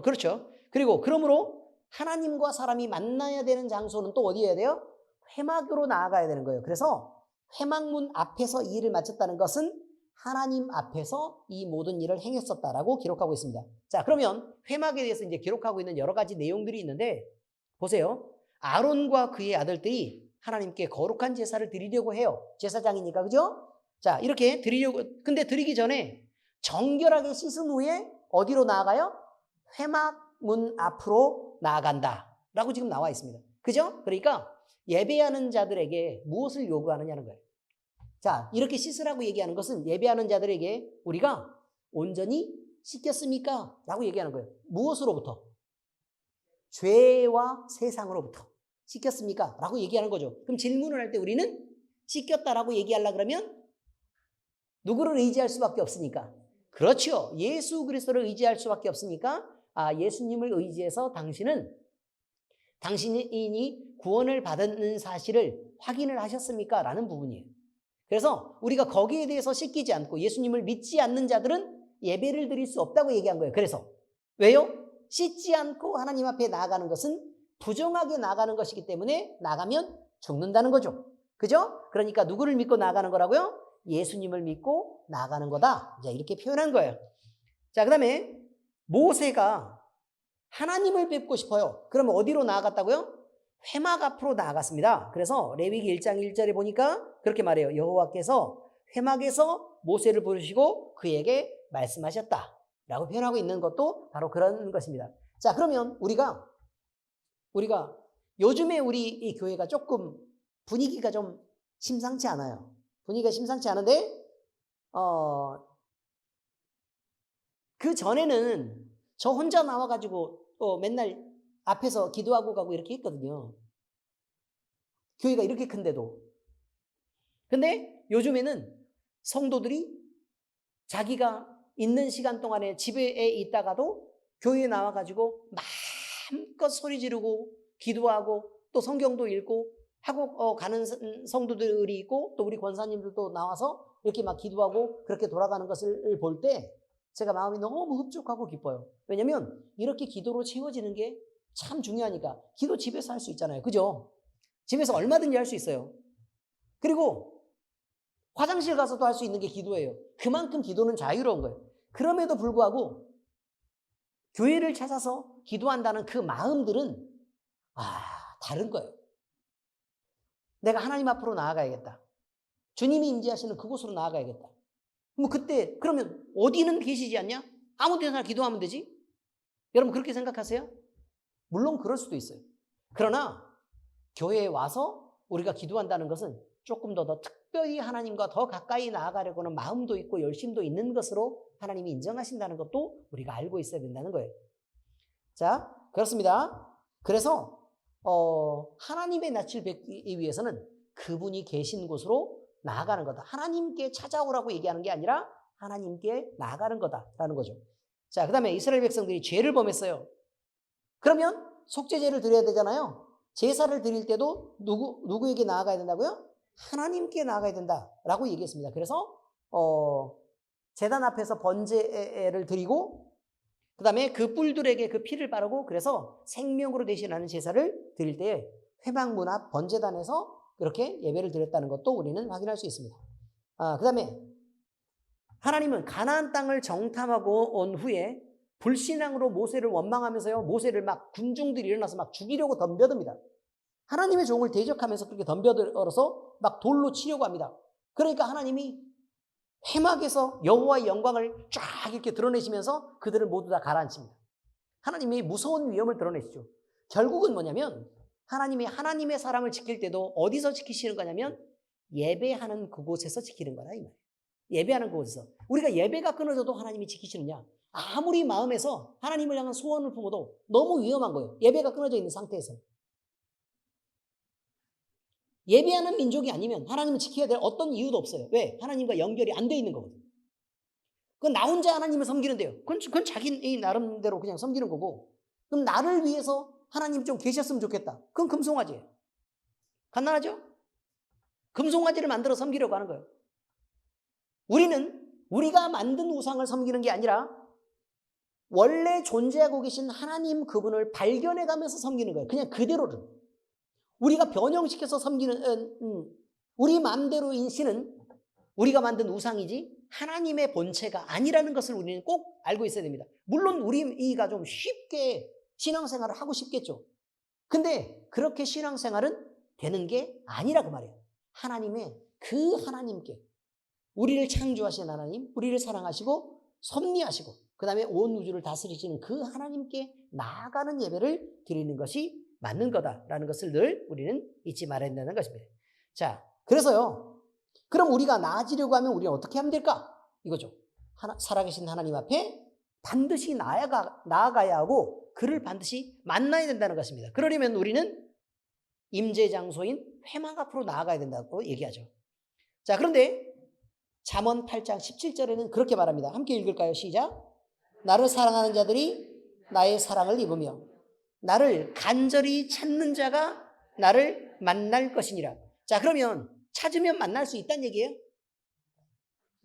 그렇죠. 그리고 그러므로 하나님과 사람이 만나야 되는 장소는 또 어디여야 돼요? 회막으로 나아가야 되는 거예요. 그래서 회막문 앞에서 이 일을 마쳤다는 것은 하나님 앞에서 이 모든 일을 행했었다라고 기록하고 있습니다. 자, 그러면 회막에 대해서 이제 기록하고 있는 여러 가지 내용들이 있는데 보세요. 아론과 그의 아들들이 하나님께 거룩한 제사를 드리려고 해요. 제사장이니까, 그죠? 자, 이렇게 드리려고, 근데 드리기 전에 정결하게 씻은 후에 어디로 나아가요? 회막문 앞으로 나아간다 라고 지금 나와 있습니다. 그죠? 그러니까 예배하는 자들에게 무엇을 요구하느냐는 거예요. 자, 이렇게 씻으라고 얘기하는 것은 예배하는 자들에게 우리가 온전히 씻겼습니까? 라고 얘기하는 거예요. 무엇으로부터? 죄와 세상으로부터 씻겼습니까? 라고 얘기하는 거죠. 그럼 질문을 할 때 우리는 씻겼다라고 얘기하려고 그러면 누구를 의지할 수밖에 없으니까. 그렇죠. 예수 그리스도를 의지할 수밖에 없으니까 예수님을 의지해서 당신이 구원을 받은 사실을 확인을 하셨습니까? 라는 부분이에요. 그래서 우리가 거기에 대해서 씻기지 않고 예수님을 믿지 않는 자들은 예배를 드릴 수 없다고 얘기한 거예요. 그래서 왜요? 씻지 않고 하나님 앞에 나아가는 것은 부정하게 나아가는 것이기 때문에 나가면 죽는다는 거죠. 그죠? 그러니까 누구를 믿고 나아가는 거라고요? 예수님을 믿고 나아가는 거다. 이제 이렇게 표현한 거예요. 자, 그 다음에 모세가 하나님을 뵙고 싶어요. 그러면 어디로 나아갔다고요? 회막 앞으로 나아갔습니다. 그래서 레위기 1장 1절에 보니까 그렇게 말해요. 여호와께서 회막에서 모세를 부르시고 그에게 말씀하셨다 라고 표현하고 있는 것도 바로 그런 것입니다. 자, 그러면 우리가 요즘에 우리 이 교회가 조금 분위기가 좀 심상치 않아요. 분위기가 심상치 않은데 그 전에는 저 혼자 나와가지고 또 맨날 앞에서 기도하고 가고 이렇게 했거든요. 교회가 이렇게 큰데도. 근데 요즘에는 성도들이 자기가 있는 시간 동안에 집에 있다가도 교회에 나와가지고 마음껏 소리 지르고 기도하고 또 성경도 읽고 하고 가는 성도들이 있고 또 우리 권사님들도 나와서 이렇게 막 기도하고 그렇게 돌아가는 것을 볼 때 제가 마음이 너무 흡족하고 기뻐요. 왜냐면 이렇게 기도로 채워지는 게 참 중요하니까. 기도 집에서 할 수 있잖아요. 그죠? 집에서 얼마든지 할 수 있어요. 그리고 화장실 가서도 할 수 있는 게 기도예요. 그만큼 기도는 자유로운 거예요. 그럼에도 불구하고 교회를 찾아서 기도한다는 그 마음들은 다른 거예요. 내가 하나님 앞으로 나아가야겠다. 주님이 임재하시는 그곳으로 나아가야겠다. 뭐 그때 그러면 어디는 계시지 않냐? 아무 데나 기도하면 되지? 여러분 그렇게 생각하세요? 물론 그럴 수도 있어요. 그러나 교회에 와서 우리가 기도한다는 것은 조금 더 특별히 하나님과 더 가까이 나아가려고 하는 마음도 있고 열심도 있는 것으로 하나님이 인정하신다는 것도 우리가 알고 있어야 된다는 거예요. 자, 그렇습니다. 그래서 하나님의 낯을 뵙기 위해서는 그분이 계신 곳으로 나아가는 거다. 하나님께 찾아오라고 얘기하는 게 아니라 하나님께 나아가는 거다라는 거죠. 자, 그 다음에 이스라엘 백성들이 죄를 범했어요. 그러면 속죄제를 드려야 되잖아요. 제사를 드릴 때도 누구에게 나아가야 된다고요? 하나님께 나아가야 된다라고 얘기했습니다. 그래서 제단 앞에서 번제를 드리고 그 다음에 그 뿔들에게 그 피를 바르고 그래서 생명으로 대신하는 제사를 드릴 때 회막문 앞 번제단에서 그렇게 예배를 드렸다는 것도 우리는 확인할 수 있습니다. 그 다음에 하나님은 가나안 땅을 정탐하고 온 후에 불신앙으로 모세를 원망하면서요. 모세를 막 군중들이 일어나서 막 죽이려고 덤벼듭니다. 하나님의 종을 대적하면서 그렇게 덤벼들어서 막 돌로 치려고 합니다. 그러니까 하나님이 회막에서 여호와의 영광을 쫙 이렇게 드러내시면서 그들을 모두 다 가라앉힙니다. 하나님이 무서운 위험을 드러내시죠. 결국은 뭐냐면 하나님이 하나님의 사람을 지킬 때도 어디서 지키시는 거냐면 예배하는 그곳에서 지키는 거다 이 말이에요. 예배하는 그곳에서. 우리가 예배가 끊어져도 하나님이 지키시느냐? 아무리 마음에서 하나님을 향한 소원을 품어도 너무 위험한 거예요. 예배가 끊어져 있는 상태에서. 예배하는 민족이 아니면 하나님을 지켜야 될 어떤 이유도 없어요. 왜? 하나님과 연결이 안 돼 있는 거거든요. 그건 나 혼자 하나님을 섬기는데요. 그건 자기 나름대로 그냥 섬기는 거고. 그럼 나를 위해서 하나님 좀 계셨으면 좋겠다. 그건 금송아지예요. 간단하죠? 금송아지를 만들어 섬기려고 하는 거예요. 우리는 우리가 만든 우상을 섬기는 게 아니라 원래 존재하고 계신 하나님 그분을 발견해가면서 섬기는 거예요. 그냥 그대로를. 우리가 변형시켜서 섬기는 우리 마음대로인 신은 우리가 만든 우상이지 하나님의 본체가 아니라는 것을 우리는 꼭 알고 있어야 됩니다. 물론 우리가 좀 쉽게 신앙생활을 하고 싶겠죠. 근데 그렇게 신앙생활은 되는 게 아니라 그 말이에요. 하나님의 그 하나님께 우리를 창조하신 하나님, 우리를 사랑하시고 섭리하시고 그 다음에 온 우주를 다스리시는 그 하나님께 나아가는 예배를 드리는 것이 맞는 거다라는 것을 늘 우리는 잊지 말아야 된다는 것입니다. 자, 그래서요. 그럼 우리가 나아지려고 하면 우리는 어떻게 하면 될까? 이거죠. 살아계신 하나님 앞에 반드시 나아가야 하고 그를 반드시 만나야 된다는 것입니다. 그러려면 우리는 임재 장소인 회막 앞으로 나아가야 된다고 얘기하죠. 자, 그런데 잠언 8장 17절에는 그렇게 말합니다. 함께 읽을까요? 시작. 나를 사랑하는 자들이 나의 사랑을 입으며 나를 간절히 찾는 자가 나를 만날 것이니라. 자, 그러면 찾으면 만날 수 있다는 얘기예요?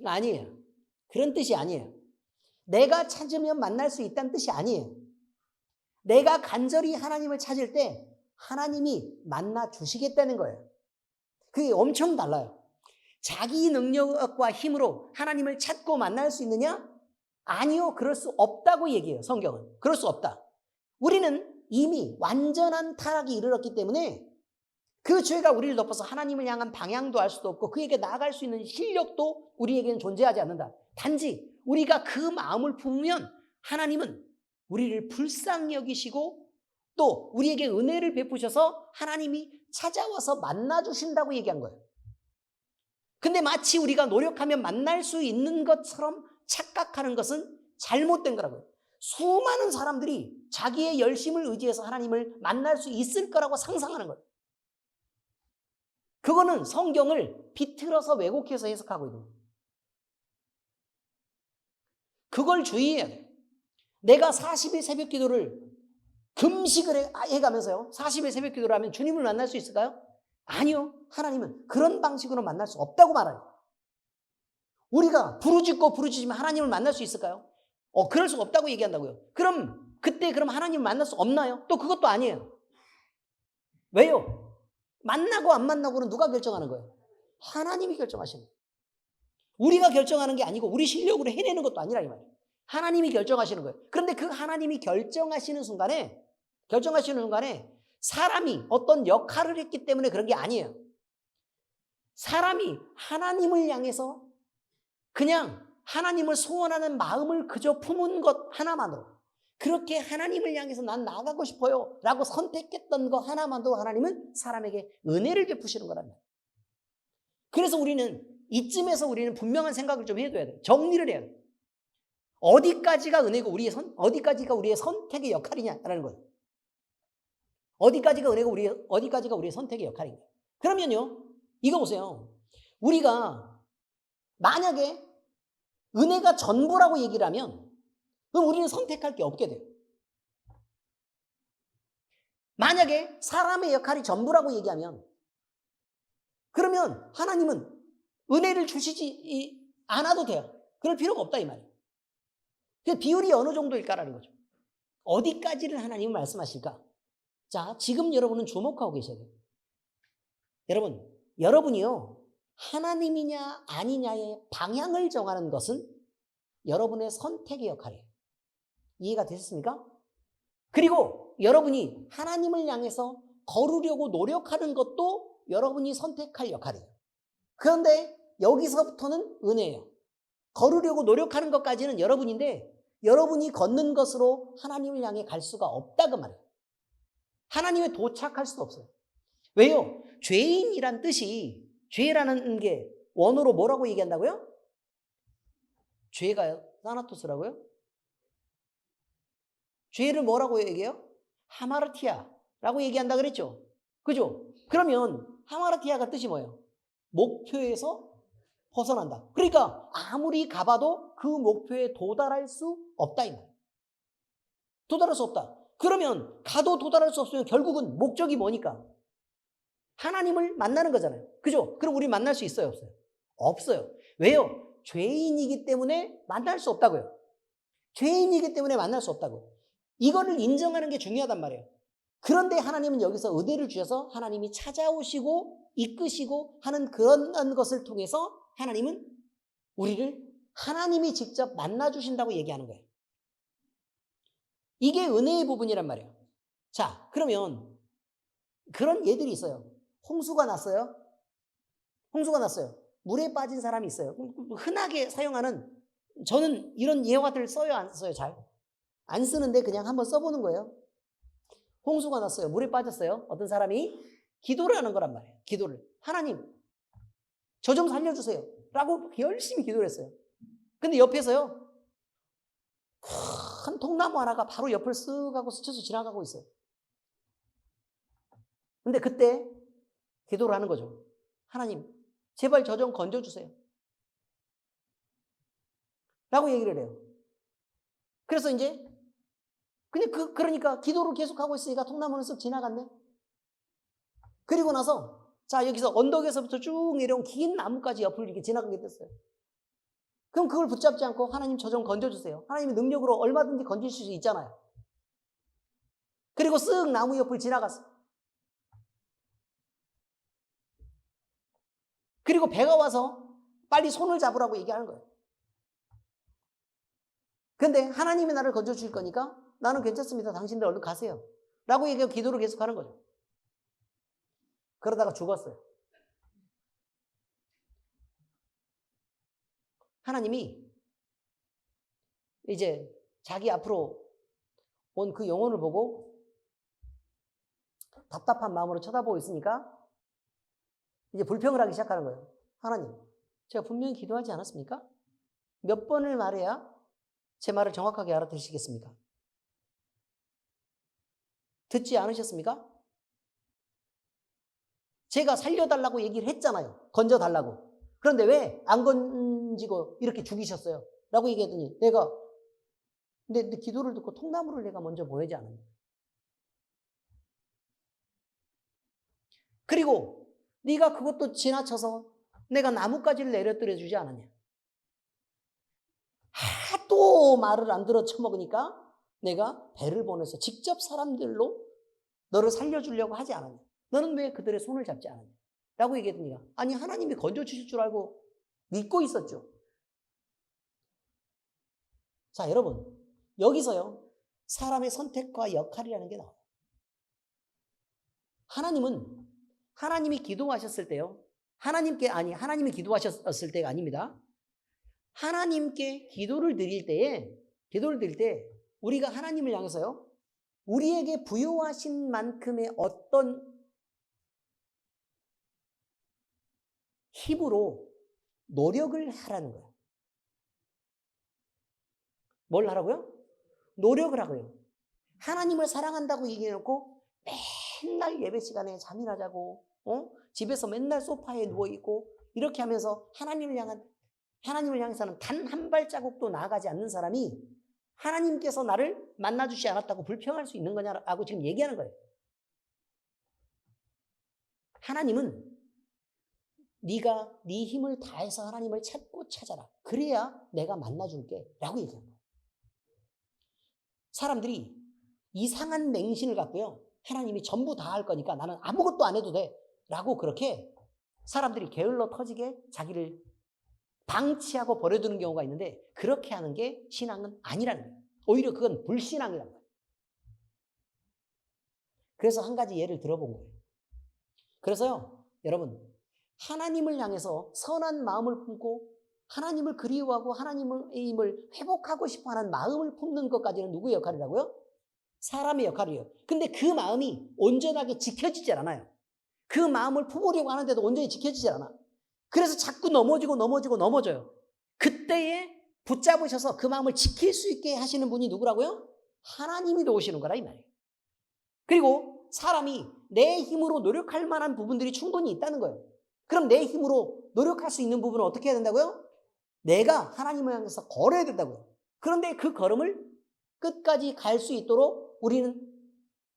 아니에요. 그런 뜻이 아니에요. 내가 찾으면 만날 수 있다는 뜻이 아니에요. 내가 간절히 하나님을 찾을 때 하나님이 만나 주시겠다는 거예요. 그게 엄청 달라요. 자기 능력과 힘으로 하나님을 찾고 만날 수 있느냐? 아니요. 그럴 수 없다고 얘기해요. 성경은. 그럴 수 없다. 우리는 이미 완전한 타락이 이르렀기 때문에 그 죄가 우리를 덮어서 하나님을 향한 방향도 알 수도 없고 그에게 나아갈 수 있는 실력도 우리에게는 존재하지 않는다. 단지 우리가 그 마음을 품으면 하나님은 우리를 불쌍히 여기시고 또 우리에게 은혜를 베푸셔서 하나님이 찾아와서 만나주신다고 얘기한 거예요. 근데 마치 우리가 노력하면 만날 수 있는 것처럼 착각하는 것은 잘못된 거라고요. 수많은 사람들이 자기의 열심을 의지해서 하나님을 만날 수 있을 거라고 상상하는 거예요. 그거는 성경을 비틀어서 왜곡해서 해석하고 있는 거예요. 그걸 주의해야 돼요. 내가 40일 새벽 기도를 금식을 해가면서요. 40일 새벽 기도를 하면 주님을 만날 수 있을까요? 아니요. 하나님은 그런 방식으로 만날 수 없다고 말해요. 우리가 부르짖고 부르짖으면 하나님을 만날 수 있을까요? 그럴 수가 없다고 얘기한다고요. 그럼 그때 하나님을 만날 수 없나요? 또 그것도 아니에요. 왜요? 만나고 안 만나고는 누가 결정하는 거예요? 하나님이 결정하시는 거예요. 우리가 결정하는 게 아니고 우리 실력으로 해내는 것도 아니라 이 말이에요. 하나님이 결정하시는 거예요. 그런데 그 하나님이 결정하시는 순간에 사람이 어떤 역할을 했기 때문에 그런 게 아니에요. 사람이 하나님을 향해서 그냥 하나님을 소원하는 마음을 그저 품은 것 하나만으로, 그렇게 하나님을 향해서 난 나아가고 싶어요 라고 선택했던 것 하나만으로 하나님은 사람에게 은혜를 베푸시는 거란 말이에요. 그래서 우리는 이쯤에서 우리는 분명한 생각을 좀 해둬야 돼요. 정리를 해야 돼요. 어디까지가 은혜고 어디까지가 우리의 선택의 역할이냐라는 거예요. 어디까지가 은혜고 어디까지가 우리의 선택의 역할인가. 그러면요, 이거 보세요. 우리가 만약에 은혜가 전부라고 얘기를 하면 그럼 우리는 선택할 게 없게 돼요. 만약에 사람의 역할이 전부라고 얘기하면 그러면 하나님은 은혜를 주시지 않아도 돼요. 그럴 필요가 없다 이 말이에요. 그 비율이 어느 정도일까라는 거죠. 어디까지를 하나님은 말씀하실까? 자, 지금 여러분은 주목하고 계셔야 돼요. 여러분이요, 하나님이냐 아니냐의 방향을 정하는 것은 여러분의 선택의 역할이에요. 이해가 되셨습니까? 그리고 여러분이 하나님을 향해서 걸으려고 노력하는 것도 여러분이 선택할 역할이에요. 그런데 여기서부터는 은혜예요. 걸으려고 노력하는 것까지는 여러분인데 여러분이 걷는 것으로 하나님을 향해 갈 수가 없다고 말해요. 하나님에 도착할 수도 없어요. 왜요? 죄인이란 뜻이, 죄라는 게 원어로 뭐라고 얘기한다고요? 죄가요? 사나토스라고요? 죄를 뭐라고 얘기해요? 하마르티아라고 얘기한다 그랬죠? 그죠? 그러면 하마르티아가 뜻이 뭐예요? 목표에서 벗어난다. 그러니까 아무리 가봐도 그 목표에 도달할 수 없다 이 말이에요. 도달할 수 없다. 그러면 가도 도달할 수 없으면 결국은 목적이 뭐니까? 하나님을 만나는 거잖아요. 그죠? 그럼 우리 만날 수 있어요? 없어요? 없어요. 왜요? 죄인이기 때문에 만날 수 없다고요. 죄인이기 때문에 만날 수 없다고. 이거를 인정하는 게 중요하단 말이에요. 그런데 하나님은 여기서 은혜를 주셔서 하나님이 찾아오시고 이끄시고 하는 그런 것을 통해서 하나님은 우리를 하나님이 직접 만나주신다고 얘기하는 거예요. 이게 은혜의 부분이란 말이에요. 자, 그러면 그런 예들이 있어요. 홍수가 났어요. 물에 빠진 사람이 있어요. 흔하게 사용하는, 저는 이런 예화들 써요, 안 써요? 잘? 안 쓰는데 그냥 한번 써보는 거예요. 홍수가 났어요. 물에 빠졌어요. 어떤 사람이 기도를 하는 거란 말이에요. 기도를. 하나님, 저 좀 살려주세요. 라고 열심히 기도를 했어요. 근데 옆에서요, 큰 통나무 하나가 바로 옆을 쓱 하고 스쳐서 지나가고 있어요. 근데 그때 기도를 하는 거죠. 하나님, 제발 저 좀 건져주세요. 라고 얘기를 해요. 그래서 이제 그러니까 기도를 계속하고 있으니까 통나무는 쓱 지나갔네. 그리고 나서 자, 여기서 언덕에서부터 쭉 내려온 긴 나무까지 옆을 이렇게 지나가게 됐어요. 그럼 그걸 붙잡지 않고 하나님 저 좀 건져주세요. 하나님의 능력으로 얼마든지 건지실 수 있잖아요. 그리고 쓱 나무 옆을 지나갔어요. 그리고 배가 와서 빨리 손을 잡으라고 얘기하는 거예요. 그런데 하나님이 나를 건져주실 거니까 나는 괜찮습니다. 당신들 얼른 가세요. 라고 얘기하고 기도를 계속하는 거죠. 그러다가 죽었어요. 하나님이 이제 자기 앞으로 온 그 영혼을 보고 답답한 마음으로 쳐다보고 있으니까 이제 불평을 하기 시작하는 거예요. 하나님, 제가 분명히 기도하지 않았습니까? 몇 번을 말해야 제 말을 정확하게 알아들으시겠습니까? 듣지 않으셨습니까? 제가 살려달라고 얘기를 했잖아요. 건져달라고. 그런데 왜 안 건지고 이렇게 죽이셨어요? 라고 얘기했더니 내가 근데 내 기도를 듣고 통나무를 내가 먼저 보내지 않았냐. 그리고 네가 그것도 지나쳐서 내가 나뭇가지를 내려뜨려 주지 않았냐. 하도 말을 안 들어 쳐먹으니까 내가 배를 보내서 직접 사람들로 너를 살려주려고 하지 않았냐. 너는 왜 그들의 손을 잡지 않았냐. 라고 얘기했더니 아니 하나님이 건져주실 줄 알고 믿고 있었죠. 자 여러분 여기서요 사람의 선택과 역할이라는 게 나와요. 하나님이 기도하셨을 때요. 하나님이 기도하셨을 때가 아닙니다. 하나님께 기도를 드릴 때 우리가 하나님을 향해서요. 우리에게 부여하신 만큼의 어떤 힘으로 노력을 하라는 거예요. 뭘 하라고요? 노력을 하고요. 하나님을 사랑한다고 얘기해놓고 맨날 예배 시간에 잠이나 자고 집에서 맨날 소파에 누워있고 이렇게 하면서 하나님을 향해서는 단 한 발자국도 나아가지 않는 사람이 하나님께서 나를 만나주지 않았다고 불평할 수 있는 거냐라고 지금 얘기하는 거예요. 하나님은 네가 네 힘을 다해서 하나님을 찾고 찾아라. 그래야 내가 만나줄게 라고 얘기하는 거예요. 사람들이 이상한 맹신을 갖고요. 하나님이 전부 다 할 거니까 나는 아무것도 안 해도 돼 라고 그렇게 사람들이 게을러 터지게 자기를 방치하고 버려두는 경우가 있는데 그렇게 하는 게 신앙은 아니라는 거예요. 오히려 그건 불신앙이라는 거예요. 그래서 한 가지 예를 들어본 거예요. 그래서요 여러분 하나님을 향해서 선한 마음을 품고 하나님을 그리워하고 하나님을 회복하고 싶어하는 마음을 품는 것까지는 누구의 역할이라고요? 사람의 역할이에요. 근데 그 마음이 온전하게 지켜지지 않아요. 그 마음을 품으려고 하는데도 온전히 지켜지지 않아. 그래서 자꾸 넘어져요. 그때에 붙잡으셔서 그 마음을 지킬 수 있게 하시는 분이 누구라고요? 하나님이 도우시는 거라 이 말이에요. 그리고 사람이 내 힘으로 노력할 만한 부분들이 충분히 있다는 거예요. 그럼 내 힘으로 노력할 수 있는 부분은 어떻게 해야 된다고요? 내가 하나님을 향해서 걸어야 된다고요. 그런데 그 걸음을 끝까지 갈 수 있도록 우리는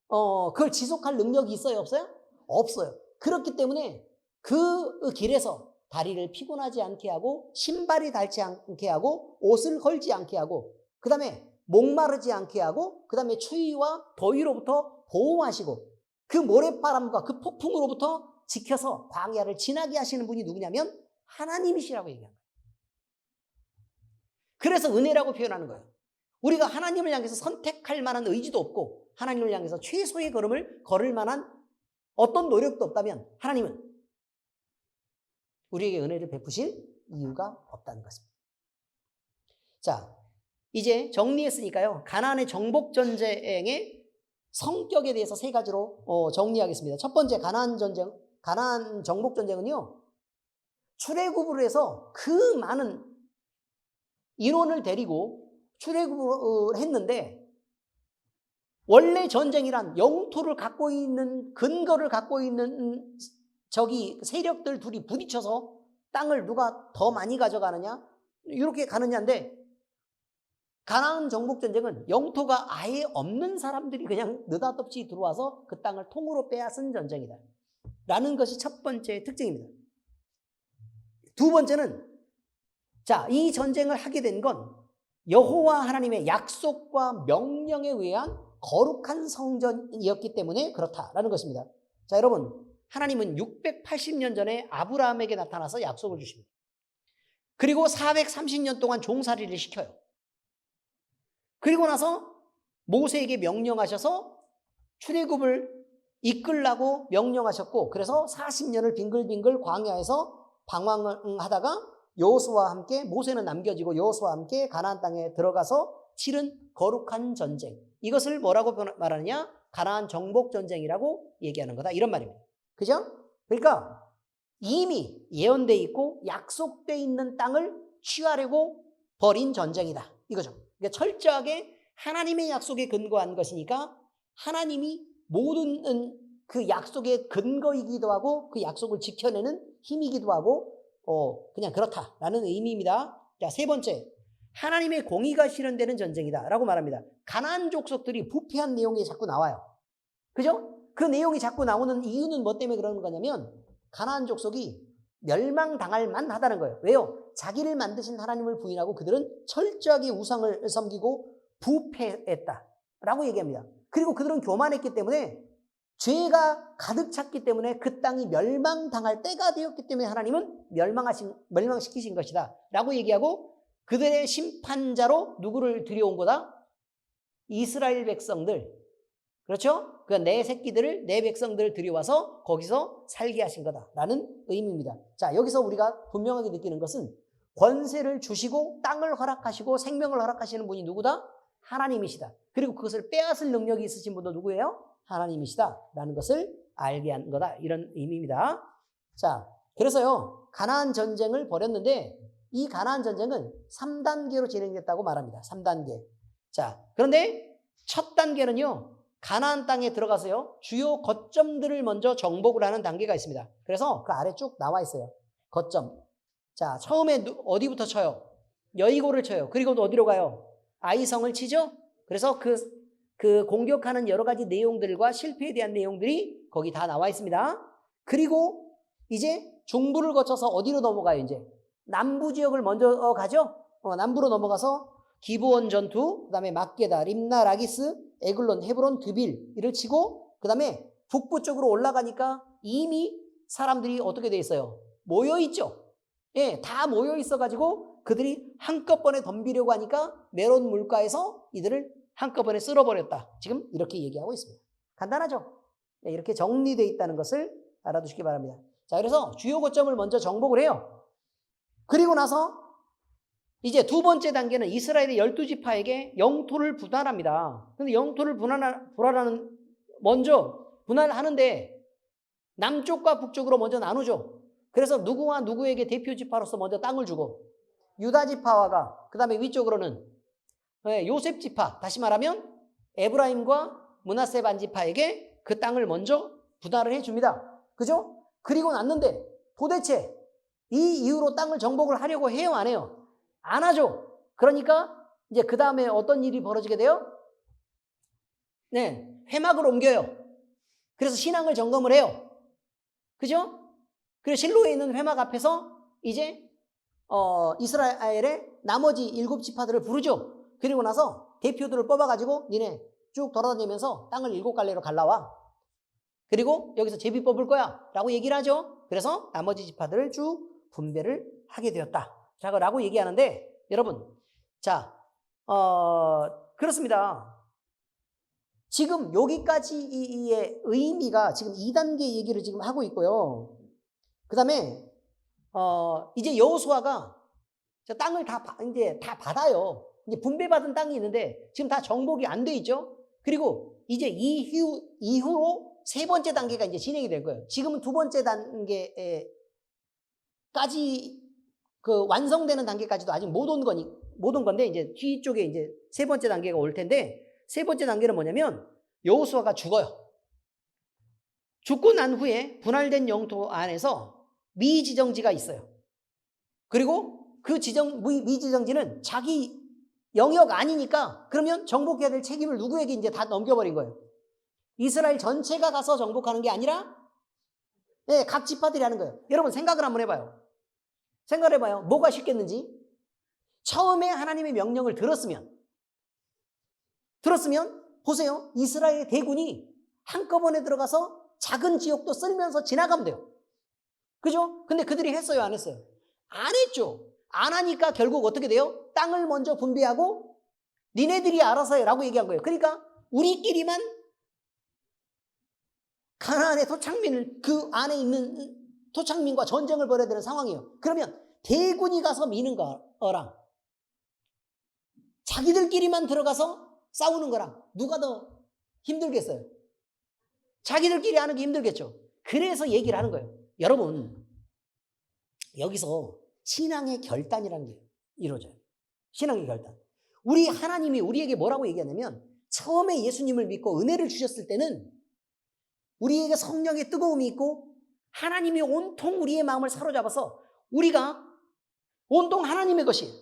그걸 지속할 능력이 있어요? 없어요? 없어요. 그렇기 때문에 그 길에서 다리를 피곤하지 않게 하고 신발이 닳지 않게 하고 옷을 걸지 않게 하고 그 다음에 목마르지 않게 하고 그 다음에 추위와 더위로부터 보호하시고 그 모래바람과 그 폭풍으로부터 지켜서 광야를 지나게 하시는 분이 누구냐면 하나님이시라고 얘기한 거예요. 그래서 은혜라고 표현하는 거예요. 우리가 하나님을 향해서 선택할 만한 의지도 없고 하나님을 향해서 최소의 걸음을 걸을 만한 어떤 노력도 없다면 하나님은 우리에게 은혜를 베푸실 이유가 없다는 것입니다. 자, 이제 정리했으니까요. 가나안의 정복 전쟁의 성격에 대해서 세 가지로 정리하겠습니다. 첫 번째 가나안 정복 전쟁은요. 출애굽을 해서 그 많은 인원을 데리고 출애굽을 했는데 원래 전쟁이란 영토를 갖고 있는 근거를 갖고 있는 저기 세력들 둘이 부딪혀서 땅을 누가 더 많이 가져가느냐 이렇게 가느냐인데 가나안 정복 전쟁은 영토가 아예 없는 사람들이 그냥 느닷없이 들어와서 그 땅을 통으로 빼앗은 전쟁이다 라는 것이 첫 번째 특징입니다. 두 번째는 자, 이 전쟁을 하게 된 건 여호와 하나님의 약속과 명령에 의한 거룩한 성전이었기 때문에 그렇다라는 것입니다. 자, 여러분 하나님은 680년 전에 아브라함에게 나타나서 약속을 주십니다. 그리고 430년 동안 종살이를 시켜요. 그리고 나서 모세에게 명령하셔서 출애굽을 이끌라고 명령하셨고 그래서 40년을 빙글빙글 광야에서 방황하다가 여호수아와 함께 모세는 남겨지고 여호수아와 함께 가나안 땅에 들어가서 치른 거룩한 전쟁. 이것을 뭐라고 말하느냐? 가나안 정복 전쟁이라고 얘기하는 거다. 이런 말입니다. 그죠? 그러니까 이미 예언돼 있고 약속돼 있는 땅을 취하려고 벌인 전쟁이다. 이거죠. 그러니까 철저하게 하나님의 약속에 근거한 것이니까 하나님이 모든 그 약속의 근거이기도 하고 그 약속을 지켜내는 힘이기도 하고 그냥 그렇다라는 의미입니다. 자, 세 번째. 하나님의 공의가 실현되는 전쟁이다라고 말합니다. 가나안 족속들이 부패한 내용이 자꾸 나와요. 그죠? 그 내용이 자꾸 나오는 이유는 뭐 때문에 그러는 거냐면 가나안 족속이 멸망당할 만하다는 거예요. 왜요? 자기를 만드신 하나님을 부인하고 그들은 철저하게 우상을 섬기고 부패했다라고 얘기합니다. 그리고 그들은 교만했기 때문에 죄가 가득 찼기 때문에 그 땅이 멸망당할 때가 되었기 때문에 하나님은 멸망시키신 것이다 라고 얘기하고 그들의 심판자로 누구를 들여온 거다? 이스라엘 백성들. 그렇죠? 그 내 새끼들을, 내 백성들을 들여와서 거기서 살게 하신 거다라는 의미입니다. 자, 여기서 우리가 분명하게 느끼는 것은 권세를 주시고 땅을 허락하시고 생명을 허락하시는 분이 누구다? 하나님이시다. 그리고 그것을 빼앗을 능력이 있으신 분도 누구예요? 하나님이시다라는 것을 알게 한 거다. 이런 의미입니다. 자, 그래서요, 가나안 전쟁을 벌였는데 이 가나안 전쟁은 3단계로 진행됐다고 말합니다. 3단계. 자, 그런데 첫 단계는요, 가나안 땅에 들어가서요, 주요 거점들을 먼저 정복을 하는 단계가 있습니다. 그래서 그 아래 쭉 나와 있어요. 거점. 자, 처음에 어디부터 쳐요? 여리고를 쳐요. 그리고 또 어디로 가요? 아이성을 치죠? 그래서 그 공격하는 여러 가지 내용들과 실패에 대한 내용들이 거기 다 나와 있습니다. 그리고 이제 중부를 거쳐서 어디로 넘어가요, 이제? 남부 지역을 먼저 가죠? 남부로 넘어가서 기브온 전투, 그 다음에 막게다, 림나, 라기스, 에글론, 헤브론, 드빌 이를 치고 그 다음에 북부 쪽으로 올라가니까 이미 사람들이 어떻게 돼 있어요? 모여 있죠. 예, 다 모여 있어가지고 그들이 한꺼번에 덤비려고 하니까 메론 물가에서 이들을 한꺼번에 쓸어버렸다. 지금 이렇게 얘기하고 있습니다. 간단하죠? 네, 이렇게 정리되어 있다는 것을 알아두시기 바랍니다. 자, 그래서 주요 거점을 먼저 정복을 해요. 그리고 나서 이제 두 번째 단계는 이스라엘의 12지파에게 영토를 분할합니다. 근데 영토를 먼저 분할하는데 남쪽과 북쪽으로 먼저 나누죠. 그래서 누구와 누구에게 대표 지파로서 먼저 땅을 주고 유다 지파와가 그 다음에 위쪽으로는 요셉 지파, 다시 말하면 에브라임과 므낫세 반지파에게 그 땅을 먼저 분할을 해줍니다. 그죠? 그리고 났는데 도대체 이 이후로 땅을 정복을 하려고 해요, 안 해요? 안 하죠. 그러니까 이제 그 다음에 어떤 일이 벌어지게 돼요? 네, 회막을 옮겨요. 그래서 신앙을 점검을 해요. 그죠? 그래서 실로에 있는 회막 앞에서 이제 이스라엘의 나머지 7지파들을 부르죠. 그리고 나서 대표들을 뽑아가지고 니네 쭉 돌아다니면서 땅을 7갈래로 갈라와. 그리고 여기서 제비 뽑을 거야 라고 얘기를 하죠. 그래서 나머지 지파들을 쭉 분배를 하게 되었다 라고 얘기하는데 여러분, 자, 그렇습니다. 지금 여기까지의 의미가 지금 2단계 얘기를 지금 하고 있고요. 그 다음에 이제 여호수아가 땅을 이제 다 받아요. 이제 분배받은 땅이 있는데 지금 다 정복이 안 돼 있죠. 그리고 이제 이후로 세 번째 단계가 이제 진행이 될 거예요. 지금은 두 번째 단계까지 그 완성되는 단계까지도 아직 못 온 건데 이제 뒤쪽에 이제 세 번째 단계가 올 텐데 세 번째 단계는 뭐냐면 여호수아가 죽어요. 죽고 난 후에 분할된 영토 안에서 미지정지가 있어요. 그리고 그 미지정지는 자기 영역 아니니까 그러면 정복해야 될 책임을 누구에게 이제 다 넘겨버린 거예요. 이스라엘 전체가 가서 정복하는 게 아니라 네, 각 지파들이 하는 거예요. 여러분 생각을 한번 해봐요. 뭐가 쉽겠는지. 처음에 하나님의 명령을 들었으면 보세요. 이스라엘의 대군이 한꺼번에 들어가서 작은 지역도 쓸면서 지나가면 돼요. 그죠? 근데 그들이 했어요, 안 했어요? 안 했죠. 안 하니까 결국 어떻게 돼요? 땅을 먼저 분배하고 니네들이 알아서 해라고 얘기한 거예요. 그러니까 우리끼리만 가나안의 토착민을 그 안에 있는 토착민과 전쟁을 벌여야 되는 상황이에요. 그러면 대군이 가서 미는 거랑 자기들끼리만 들어가서 싸우는 거랑 누가 더 힘들겠어요? 자기들끼리 하는 게 힘들겠죠. 그래서 얘기를 하는 거예요. 여러분, 여기서 신앙의 결단이라는 게 이루어져요. 신앙의 결단. 우리 하나님이 우리에게 뭐라고 얘기하냐면 처음에 예수님을 믿고 은혜를 주셨을 때는 우리에게 성령의 뜨거움이 있고 하나님이 온통 우리의 마음을 사로잡아서 우리가 온통 하나님의 것이에요.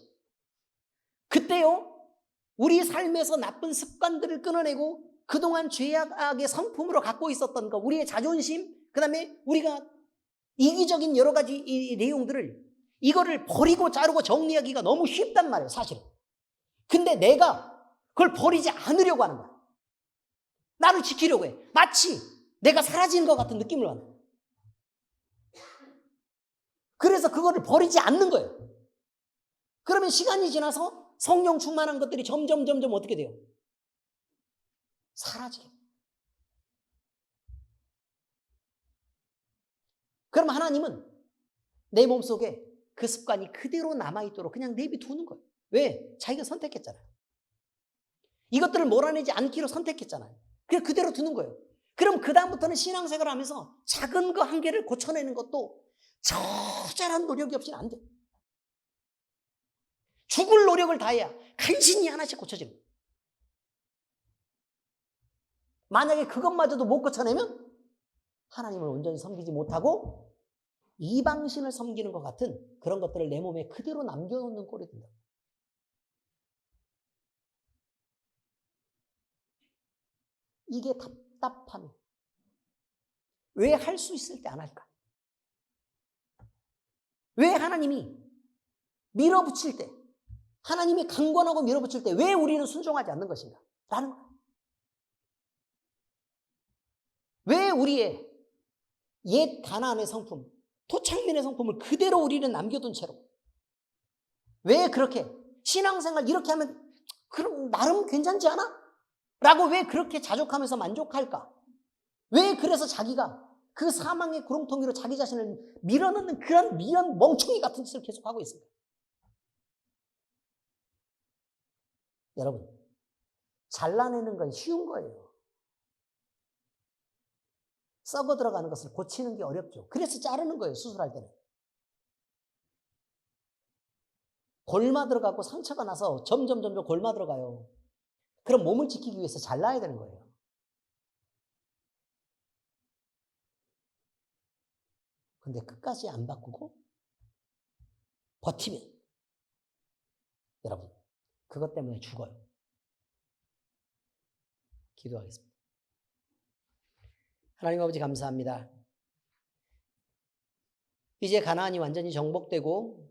그때요, 우리 삶에서 나쁜 습관들을 끊어내고 그동안 죄악의 성품으로 갖고 있었던 것, 우리의 자존심, 그 다음에 우리가 이기적인 여러 가지 이 내용들을, 이거를 버리고 자르고 정리하기가 너무 쉽단 말이에요, 사실은. 근데 내가 그걸 버리지 않으려고 하는 거야. 나를 지키려고 해. 마치 내가 사라지는 것 같은 느낌을 받는 거야. 그래서 그거를 버리지 않는 거예요. 그러면 시간이 지나서 성령 충만한 것들이 점점 어떻게 돼요? 사라지게. 그럼 하나님은 내 몸속에 그 습관이 그대로 남아있도록 그냥 내비두는 거예요. 왜? 자기가 선택했잖아요. 이것들을 몰아내지 않기로 선택했잖아요. 그냥 그대로 두는 거예요. 그럼 그 다음부터는 신앙생활을 하면서 작은 거 한 개를 고쳐내는 것도 처절한 노력이 없이는 안 돼요. 죽을 노력을 다해야 간신히 하나씩 고쳐지는 거예요. 만약에 그것마저도 못 고쳐내면 하나님을 온전히 섬기지 못하고 이방신을 섬기는 것 같은 그런 것들을 내 몸에 그대로 남겨놓는 꼴이 된다. 이게 답답함이. 왜 할 수 있을 때 안 할까? 왜 하나님이 밀어붙일 때, 하나님이 강권하고 밀어붙일 때 왜 우리는 순종하지 않는 것인가? 라는 거예요. 왜 우리의 옛 가나안의 성품, 토착민의 성품을 그대로 우리는 남겨둔 채로, 왜 그렇게 신앙생활 이렇게 하면 그럼 나름 괜찮지 않아? 라고 왜 그렇게 자족하면서 만족할까? 왜 그래서 자기가 그 사망의 구렁텅이로 자기 자신을 밀어넣는 그런 미련 멍청이 같은 짓을 계속하고 있습니다. 여러분, 잘라내는 건 쉬운 거예요. 썩어 들어가는 것을 고치는 게 어렵죠. 그래서 자르는 거예요, 수술할 때는. 골마 들어가고 상처가 나서 점점 골마 들어가요. 그럼 몸을 지키기 위해서 잘라야 되는 거예요. 근데 끝까지 안 바꾸고 버티면 여러분, 그것 때문에 죽어요. 기도하겠습니다. 하나님 아버지 감사합니다. 이제 가나안이 완전히 정복되고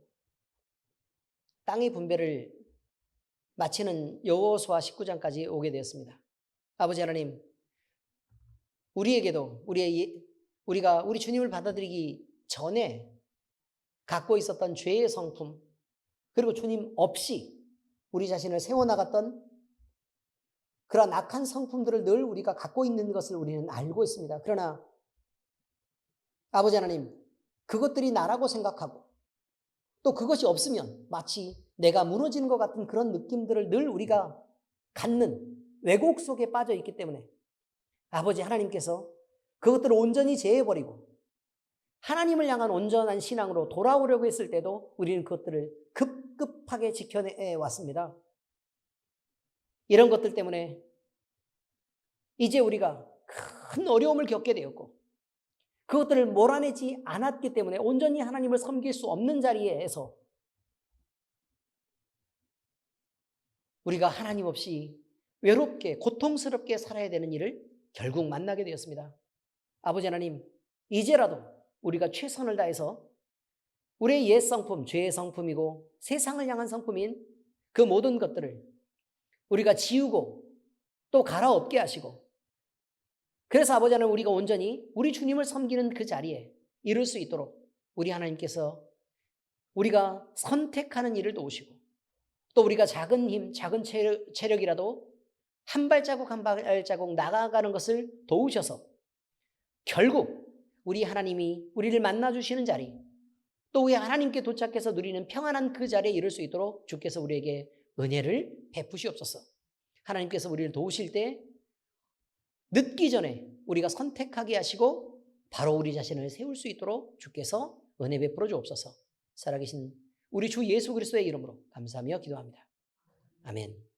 땅의 분배를 마치는 여호수아 19장까지 오게 되었습니다. 아버지 하나님, 우리에게도 우리가 우리 주님을 받아들이기 전에 갖고 있었던 죄의 성품, 그리고 주님 없이 우리 자신을 세워나갔던 그런 악한 성품들을 늘 우리가 갖고 있는 것을 우리는 알고 있습니다. 그러나 아버지 하나님, 그것들이 나라고 생각하고 또 그것이 없으면 마치 내가 무너지는 것 같은 그런 느낌들을 늘 우리가 갖는 왜곡 속에 빠져 있기 때문에 아버지 하나님께서 그것들을 온전히 제해버리고 하나님을 향한 온전한 신앙으로 돌아오려고 했을 때도 우리는 그것들을 급급하게 지켜내 왔습니다. 이런 것들 때문에 이제 우리가 큰 어려움을 겪게 되었고 그것들을 몰아내지 않았기 때문에 온전히 하나님을 섬길 수 없는 자리에서 우리가 하나님 없이 외롭게 고통스럽게 살아야 되는 일을 결국 만나게 되었습니다. 아버지 하나님, 이제라도 우리가 최선을 다해서 우리의 옛 성품, 죄의 성품이고 세상을 향한 성품인 그 모든 것들을 우리가 지우고 또 갈아엎게 하시고, 그래서 아버지 하나님, 우리가 온전히 우리 주님을 섬기는 그 자리에 이룰 수 있도록 우리 하나님께서 우리가 선택하는 일을 도우시고 또 우리가 작은 힘, 작은 체력이라도 한 발자국 한 발자국 나아가는 것을 도우셔서 결국 우리 하나님이 우리를 만나주시는 자리, 또 우리 하나님께 도착해서 누리는 평안한 그 자리에 이룰 수 있도록 주께서 우리에게 은혜를 베푸시옵소서. 하나님께서 우리를 도우실 때 늦기 전에 우리가 선택하게 하시고 바로 우리 자신을 세울 수 있도록 주께서 은혜 베풀어 주옵소서. 살아계신 우리 주 예수 그리스도의 이름으로 감사하며 기도합니다. 아멘.